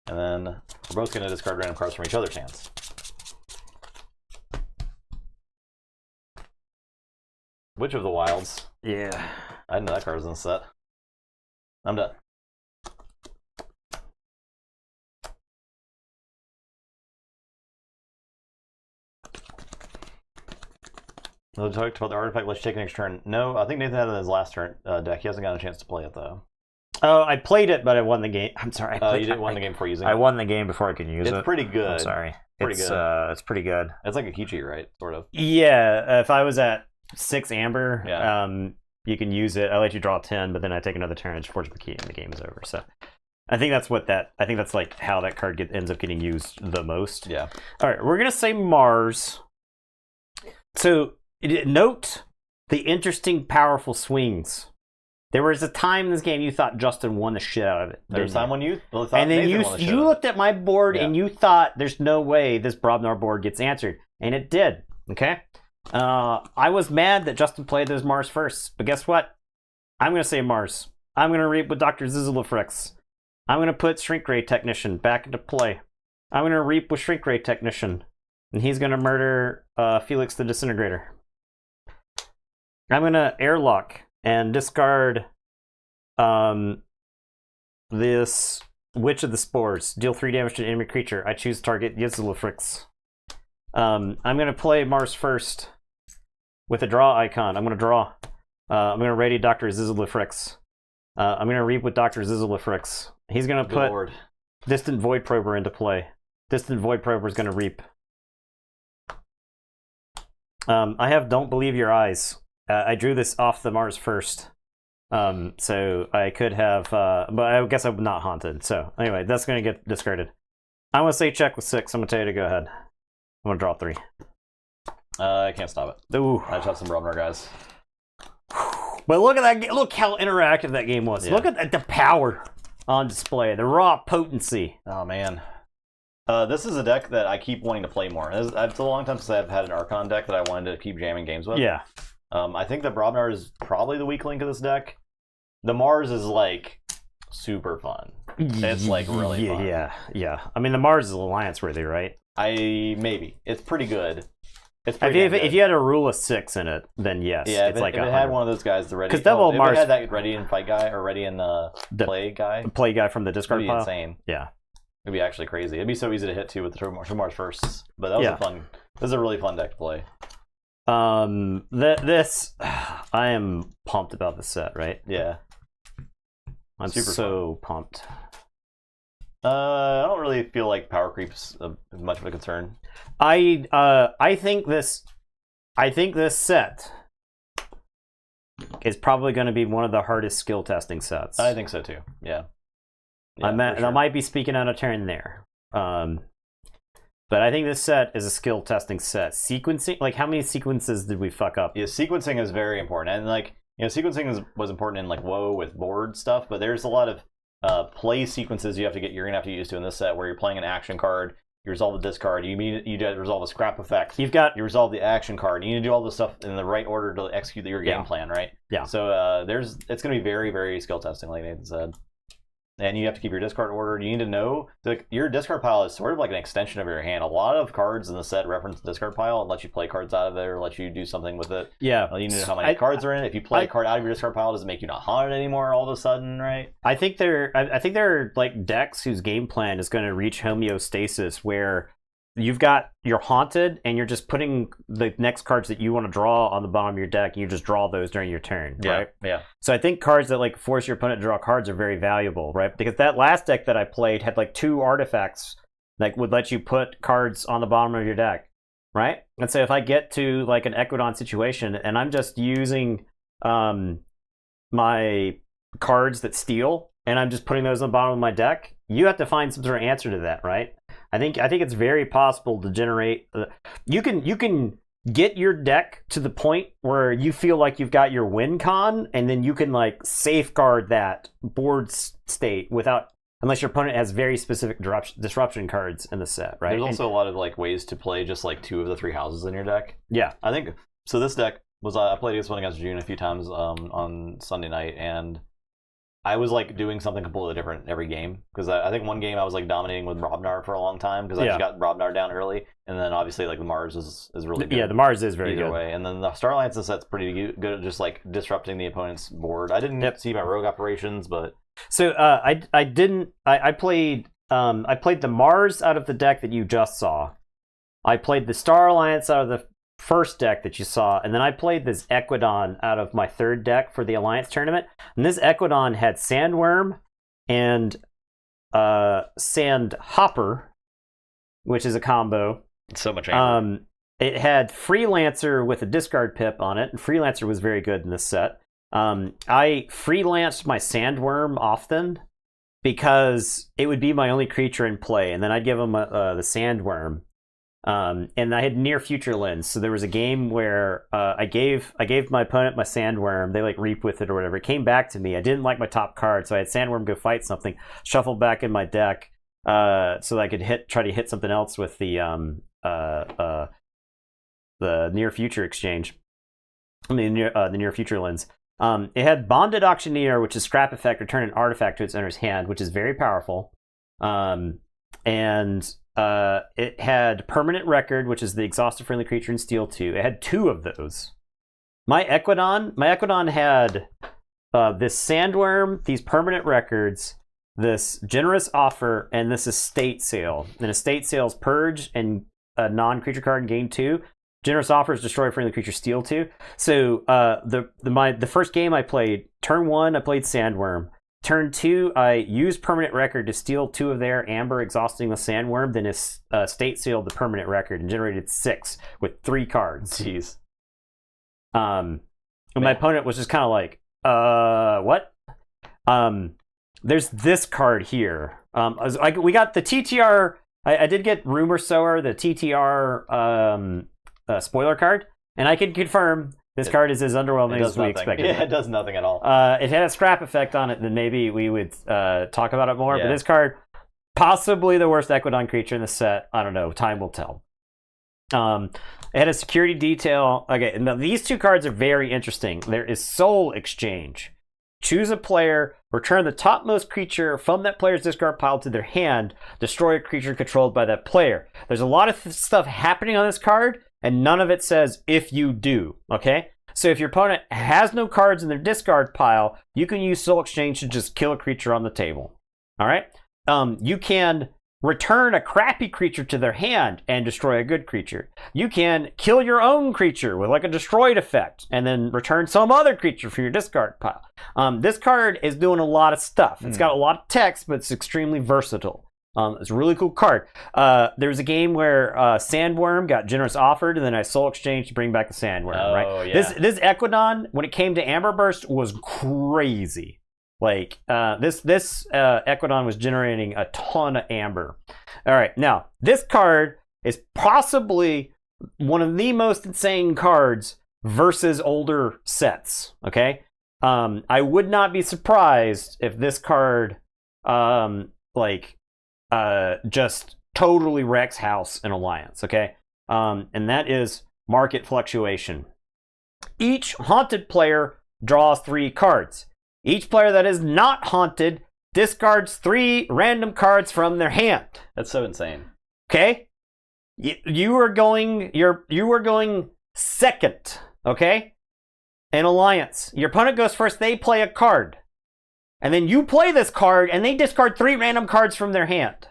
And then we're both going to discard random cards from each other's hands. Witch of the Wilds. Yeah. I didn't know that card was in the set. I'm done. We talked about the artifact. Let's take next turn. No, I think Nathan had it in his last turn deck. He hasn't gotten a chance to play it though. Oh, I played it, but I won the game. I'm sorry. You didn't win the game before using it? I won the game before I could use it. It's pretty good. I'm sorry. Pretty good. It's pretty good. It's like a key cheat, right? Sort of. Yeah. If I was at 6 amber, yeah. You can use it. I let you draw 10, but then I take another turn and forge the key, and the game is over. So, I think that's like how that card ends up getting used the most. Yeah. All right, we're gonna say Mars. So note the interesting, powerful swings. There was a time in this game you thought Justin won the shit out of it. There was time when you thought and then Nathan you looked at my board and you thought there's no way this Brobnar board gets answered, and it did. Okay. I was mad that Justin played those Mars first, but guess what? I'm going to say Mars. I'm going to reap with Dr. Zizzlefrix. I'm going to put Shrink Ray Technician back into play. I'm going to reap with Shrink Ray Technician, and he's going to murder Felix the Disintegrator. I'm going to airlock and discard this Witch of the Spores. Deal 3 damage to an enemy creature. I choose target Zizzlefrix. I'm going to play Mars first with a draw icon. I'm going to draw. I'm going to ready Dr. Zizzlefrix. I'm going to reap with Dr. Zizzlefrix. He's going to put Distant Void Prober into play. Distant Void Prober is going to reap. I have Don't Believe Your Eyes. I drew this off the Mars first. So I could have, but I guess I'm not haunted. So anyway, that's going to get discarded. I'm going to say check with 6. I'm going to tell you to go ahead. I'm going to draw 3. I can't stop it. Ooh. I just have some Brobnar guys. But look at that. Look how interactive that game was. Yeah. Look at the power on display. The raw potency. Oh, man. This is a deck that I keep wanting to play more. It's a long time since I've had an Archon deck that I wanted to keep jamming games with. Yeah. I think the Brobnar is probably the weak link of this deck. The Mars is like super fun. It's like really fun. Yeah. I mean, the Mars is alliance worthy, right? Maybe it's pretty good. If you had a rule of 6 in it, then yes. Yeah, it's if like it had one of those guys, the ready. Because Double Mars had that ready and fight guy or ready and play guy. The play guy from the discard pile. Insane. Yeah. It'd be actually crazy. It'd be so easy to hit too with the two Mars firsts. But that was a fun. This is a really fun deck to play. This I am pumped about the set, right? Yeah. I'm so pumped. I don't really feel like power creep's much of a concern. I think this set is probably going to be one of the hardest skill testing sets. I think so too. Yeah. I might be speaking out of turn there. But I think this set is a skill testing set. Sequencing, like how many sequences did we fuck up? Yeah, sequencing is very important, and like sequencing was important in like WoW with board stuff. But there's a lot of play sequences you're gonna have to use to in this set where you're playing an action card, you resolve the discard, you resolve a scrap effect, you resolve the action card, you need to do all this stuff in the right order to execute your game plan, right? Yeah. So it's gonna be very, very skill testing, like Nathan said. And you have to keep your discard ordered. You need to know that your discard pile is sort of like an extension of your hand. A lot of cards in the set reference the discard pile and let you play cards out of there, let you do something with it. Yeah. You need to know how many cards are in it. If you play a card out of your discard pile, does it make you not haunted anymore all of a sudden, right? I think there are like decks whose game plan is going to reach homeostasis where you're haunted and you're just putting the next cards that you want to draw on the bottom of your deck and you just draw those during your turn, right? Yeah. So I think cards that like force your opponent to draw cards are very valuable, right? Because that last deck that I played had like 2 artifacts that would let you put cards on the bottom of your deck, right? And so if I get to like an Equidon situation and I'm just using my cards that steal and I'm just putting those on the bottom of my deck, you have to find some sort of answer to that, right? I think it's very possible to generate. You can get your deck to the point where you feel like you've got your win con, and then you can like safeguard that board state unless your opponent has very specific disruption cards in the set, right? There's also a lot of like ways to play just like 2 of the 3 houses in your deck. Yeah, I think so. This deck was I played against June a few times on Sunday night, and I was like doing something completely different every game because I think one game I was like dominating with Brobnar for a long time because I just got Brobnar down early, and then obviously like the Mars is really good. Yeah, the Mars is very good. Way, and then the Star Alliance set's pretty good at just like disrupting the opponent's board. I didn't see my rogue operations, but so I played the Mars out of the deck that you just saw. I played the Star Alliance out of the first deck that you saw, and then I played this Equidon out of my 3rd deck for the Alliance tournament, and this Equidon had Sandworm and Sandhopper, which is a combo. So much anger. It had Freelancer with a discard pip on it, and Freelancer was very good in this set. I freelanced my Sandworm often because it would be my only creature in play, and then I'd give him the Sandworm. And I had near future lens, so there was a game where I gave my opponent my Sandworm. They like reap with it or whatever. It came back to me. I didn't like my top card, so I had Sandworm go fight something, shuffle back in my deck, so that I could try to hit something else with the near future exchange. I mean, the near future lens. It had Bonded Auctioneer, which is scrap effect, return an artifact to its owner's hand, which is very powerful. And it had Permanent Record, which is the exhausted friendly creature in Steel 2. It had 2 of those. My Equidon had this Sandworm, these Permanent Records, this Generous Offer, and this Estate Sale. And Estate Sale's Purge and a non-creature card and gain 2. Generous Offer is destroy friendly creature Steel 2. So the first game I played, turn 1, I played Sandworm. Turn 2, I used Permanent Record to steal 2 of their Amber, exhausting the Sandworm, then Estate Sealed the Permanent Record and generated 6 with 3 cards. Jeez. And my opponent was just kind of like, what? There's this card here. We got the TTR. I did get Rumor Sower, the TTR spoiler card, and I can confirm this card is as underwhelming as we expected. Yeah, it does nothing at all. It had a scrap effect on it, then maybe we would talk about it more. Yeah. But this card, possibly the worst Equidon creature in the set. I don't know. Time will tell. It had a security detail. Okay, now these 2 cards are very interesting. There is Soul Exchange. choose a player, return the topmost creature from that player's discard pile to their hand, destroy a creature controlled by that player. There's a lot of stuff happening on this card, and none of it says if you do, okay? So if your opponent has no cards in their discard pile, you can use Soul Exchange to just kill a creature on the table, all right? You can return a crappy creature to their hand and destroy a good creature. You can kill your own creature with like a destroyed effect and then return some other creature from your discard pile. This card is doing a lot of stuff. It's got a lot of text, but it's extremely versatile. It's a really cool card. There was a game where Sandworm got generous offered, and then I Soul Exchange to bring back the Sandworm, right? Yeah. This Equidon, when it came to Amber Burst, was crazy. Like, this Equidon was generating a ton of amber. All right, now, this card is possibly one of the most insane cards versus older sets, okay? I would not be surprised if this card, just totally wrecks House in Alliance, okay? And that is Market Fluctuation. Each haunted player draws 3 cards. Each player that is not haunted discards 3 random cards from their hand. That's so insane. Okay? You are going second, okay? In Alliance. Your opponent goes first, they play a card. And then you play this card, and they discard 3 random cards from their hand.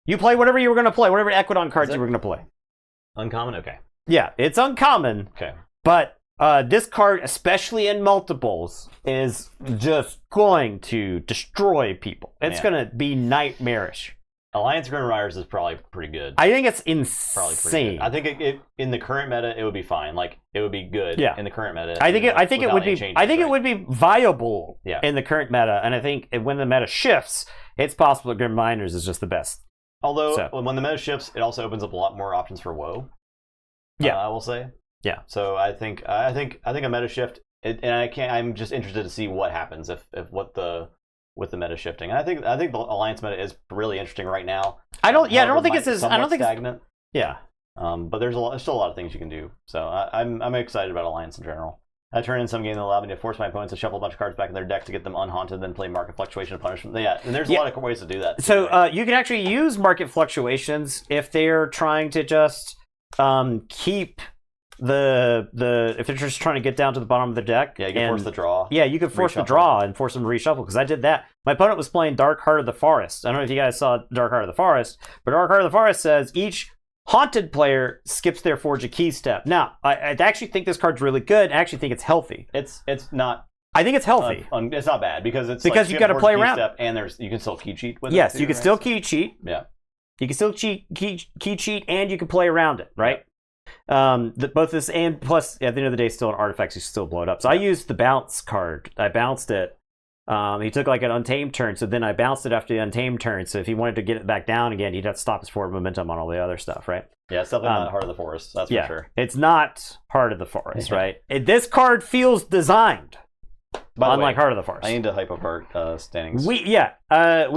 You play whatever you were going to play, whatever Equidon cards you were going to play. Uncommon? Okay. Yeah, it's uncommon. Okay. But this card, especially in multiples, is just going to destroy people. It's going to be nightmarish. Alliance Grim Riders is probably pretty good. I think it's insane. Good. I think it in the current meta it would be fine. Like it would be good in the current meta. I think it would be changes, it would be viable in the current meta, and I think when the meta shifts, it's possible that Grim Riders is just the best. Although when the meta shifts, it also opens up a lot more options for WoW. Yeah, I will say. Yeah. So I think a meta shift, I'm just interested to see what happens with the meta shifting. And I think the Alliance meta is really interesting right now. I don't think it's stagnant. Yeah. But there's still a lot of things you can do. So I'm excited about Alliance in general. I turn in some game that allow me to force my opponents to shuffle a bunch of cards back in their deck to get them unhaunted, then play Market Fluctuation to punish them. Yeah, and there's a lot of ways to do that. So you can actually use Market Fluctuations if they're trying to just keep if they're just trying to get down to the bottom of the deck. Yeah, you can force the draw. Yeah, you can force the draw and force them to reshuffle, because I did that. My opponent was playing Dark Heart of the Forest. I don't know if you guys saw Dark Heart of the Forest, but Dark Heart of the Forest says each haunted player skips their Forge a Key step. Now, I actually think this card's really good. I actually think it's healthy. It's not. I think it's healthy. It's not bad because you got to play around. Step and you can still key cheat with it. Yes, you can still key cheat. Yeah, you can still key cheat, and you can play around it, right? Both this and plus at the end of the day, still an artifact, you still blow it up. So I used the bounce card. I bounced it. He took like an untamed turn, so then I bounced it after the untamed turn. So if he wanted to get it back down again, he'd have to stop his forward momentum on all the other stuff, right? Yeah, it's definitely not Heart of the Forest. That's for sure. It's not Heart of the Forest, right? This card feels designed. Unlike Heart of the Forest. I need to hype up our standings. We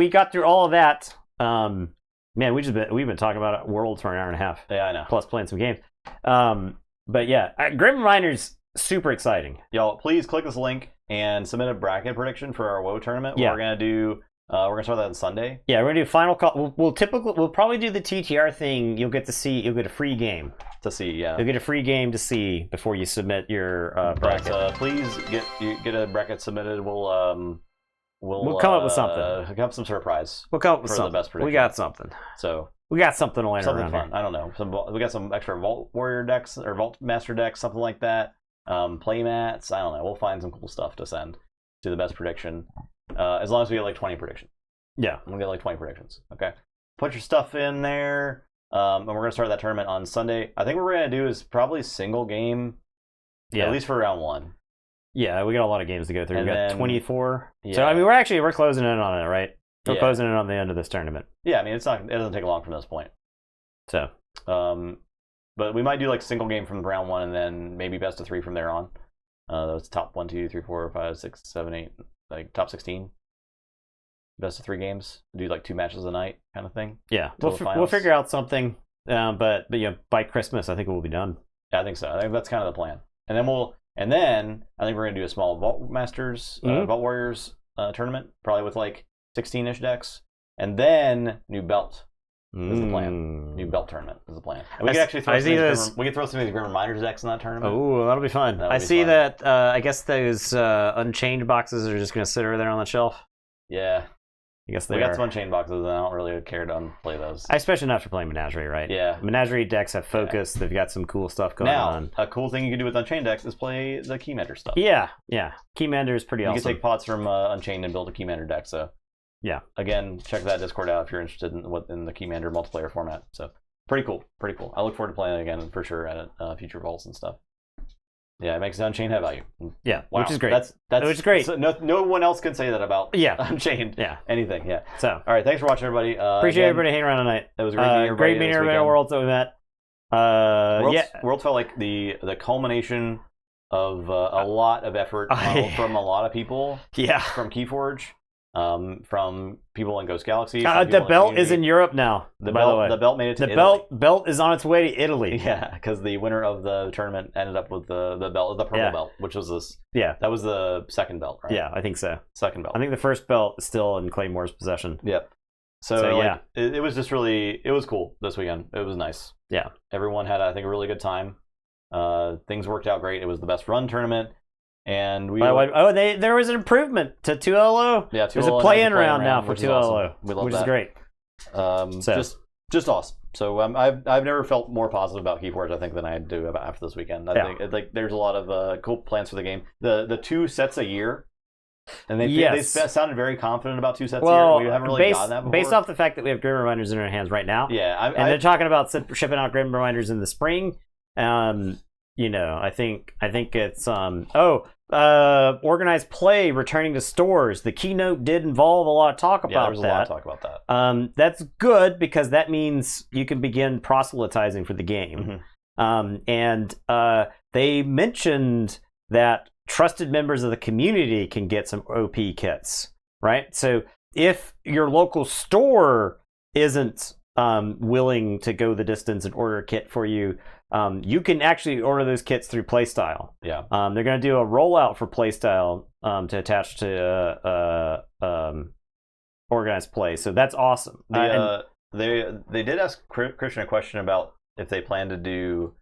got through all of that. Man, we've been talking about Worlds for an hour and a half. Yeah, I know. Plus playing some games. But yeah, Grim Riders, super exciting. Y'all, please click this link and submit a bracket prediction for our WoW tournament. Yeah. We're gonna start that on Sunday. Yeah, we're gonna do final call. We'll probably do the TTR thing. You'll get a free game to see. Yeah, you'll get a free game to see before you submit your bracket. But, please get a bracket submitted. We'll come up with something. Come up with some surprise. We'll come up with for something. The best prediction. We got something. So we got something to land something around fun. here. I don't know. We got some extra Vault Warrior decks or Vault Master decks, something like that. Play mats. I don't know. We'll find some cool stuff to send to the best prediction. As long as we get like 20 predictions. Yeah, we'll get like 20 predictions. Okay, put your stuff in there. And we're gonna start that tournament on Sunday. I think what we're gonna do is probably single game. Yeah, at least for round 1. Yeah, we got a lot of games to go through. We got 24. Yeah. So I mean, we're closing in on it, right? We're closing in on the end of this tournament. Yeah, I mean, it doesn't take long from this point. So, but we might do like single game from round 1 and then maybe best of 3 from there on. Those top 1, 2, 3, 4, 5, 6, 7, 8, like top 16. Best of 3 games. Do like 2 matches a night kind of thing. Yeah, we'll figure out something. But by Christmas, I think it will be done. Yeah, I think so. I think that's kind of the plan. And then we'll And then I think we're gonna do a small Vault Masters, Vault Warriors tournament, probably with like 16-ish decks, and then new belt. Is the plan. New belt tournament is the plan. And we could actually throw some of these Grim Reminders decks in that tournament. Oh, that'll be fun. I see that. I guess those Unchained boxes are just going to sit over there on the shelf. Yeah. I guess we got some Unchained boxes, and I don't really care to play those. Especially not for playing Menagerie, right? Yeah. Menagerie decks have focus. Yeah. They've got some cool stuff going on. A cool thing you can do with Unchained decks is play the Keymander stuff. Yeah. Keymander is pretty awesome. You can take pots from Unchained and build a Keymander deck, so... Yeah. Again, check that Discord out if you're interested in the Keymander multiplayer format. So pretty cool. I look forward to playing it again for sure at future vaults and stuff. Yeah, it makes Unchained have value. Yeah, wow. Which is great. That's which is great. So no one else can say that about Unchained. Yeah. Anything. Yeah. So all right, thanks for watching, everybody. Appreciate everybody hanging around tonight. It was great meeting everybody. Great meeting everybody at Worlds that we met. Worlds felt like the culmination of a lot of effort from a lot of people. Yeah. From Keyforge. From people in Ghost Galaxy. The belt is in Europe now. The belt made it to Italy. The belt is on its way to Italy. Yeah, because the winner of the tournament ended up with the belt, the purple belt, which was this. Yeah, that was the second belt, right? Yeah, I think so. Second belt. I think the first belt is still in Claymore's possession. Yep. So yeah, it was just really, it was cool this weekend. It was nice. Yeah, everyone had, I think, a really good time. Things worked out great. It was the best run tournament. And there was an improvement to 2LO. Yeah, 2LO. There's a play-in round now for 2LO, awesome. We love which that. is great. Just awesome. So I've never felt more positive about Keyforge, I think, than I do about after this weekend. I think there's a lot of cool plans for the game. The 2 sets a year, and they sounded very confident about 2 sets a year. We haven't really gotten that before. Based off the fact that we have Grim Reminders in our hands right now. Yeah, they're talking about shipping out Grim Reminders in the spring. I think it's organized play returning to stores. The keynote did involve a lot of talk about that. Yeah, there was a lot of talk about that. That's good because that means you can begin proselytizing for the game. Mm-hmm. They mentioned that trusted members of the community can get some OP kits, right? So if your local store isn't willing to go the distance and order a kit for you, you can actually order those kits through Playstyle. Yeah. They're going to do a rollout for Playstyle to attach to organized play. So that's awesome. They did ask Christian a question about if they plan to do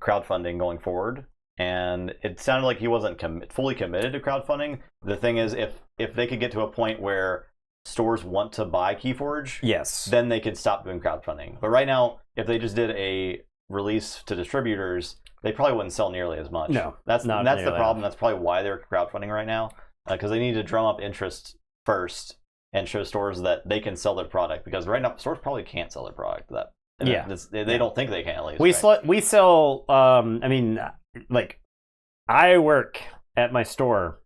crowdfunding going forward, and it sounded like he wasn't fully committed to crowdfunding. The thing is, if they could get to a point where stores want to buy Keyforge, yes, then they could stop doing crowdfunding. But right now, if they just did a release to distributors, they probably wouldn't sell nearly as much. No, that's the problem. That's probably why they're crowdfunding right now, because they need to drum up interest first and show stores that they can sell their product. Because right now, stores probably can't sell their product. They don't think they can, at least. We sell. I work at my store,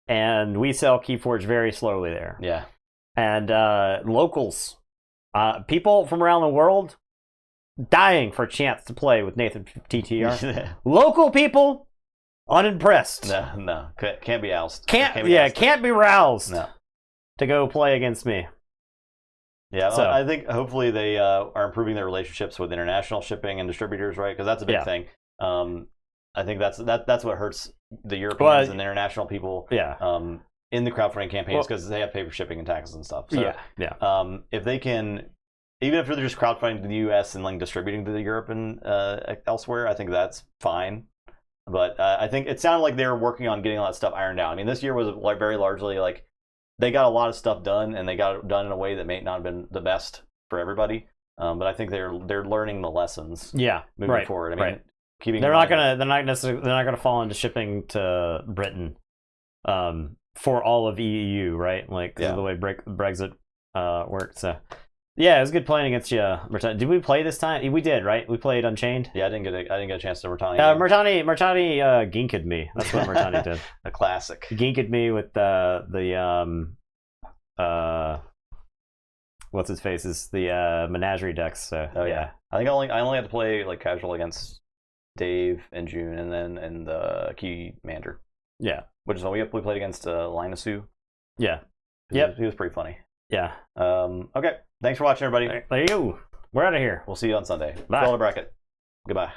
and we sell Keyforge very slowly there. Yeah. And locals, people from around the world, dying for a chance to play with Nathan TTR. Local people, unimpressed. No, can't be ousted. Can't be roused. No. To go play against me. Yeah, so I think hopefully they are improving their relationships with international shipping and distributors, right? Because that's a big thing. I think that's what hurts the Europeans and the international people. Yeah. In the crowdfunding campaigns, because they have to pay for shipping and taxes and stuff. So, if they can, even if they're just crowdfunding to the U.S. and like distributing to the Europe and elsewhere, I think that's fine. But I think it sounded like they were working on getting all that stuff ironed out. I mean, this year was very largely like they got a lot of stuff done, and they got it done in a way that may not have been the best for everybody. But I think they're learning the lessons. Yeah, moving forward. I mean, they're not gonna fall into shipping to Britain. For all of EU, right? Like the way Brexit worked. So, yeah, it was good playing against you, Mertani. Did we play this time? We did, right? We played Unchained. Yeah, I didn't get a chance to Mertani. Mertani ginked me. That's what Mertani did. A classic. He ginked me with the what's his face is the Menagerie decks. So yeah. I think I only had to play like casual against Dave and June, and then and the Keymander. Yeah. Which is when we played against Linus Sue. Yeah. He was pretty funny. Yeah. Okay. Thanks for watching, everybody. There you go. We're out of here. We'll see you on Sunday. Bye. Fill out a bracket. Goodbye.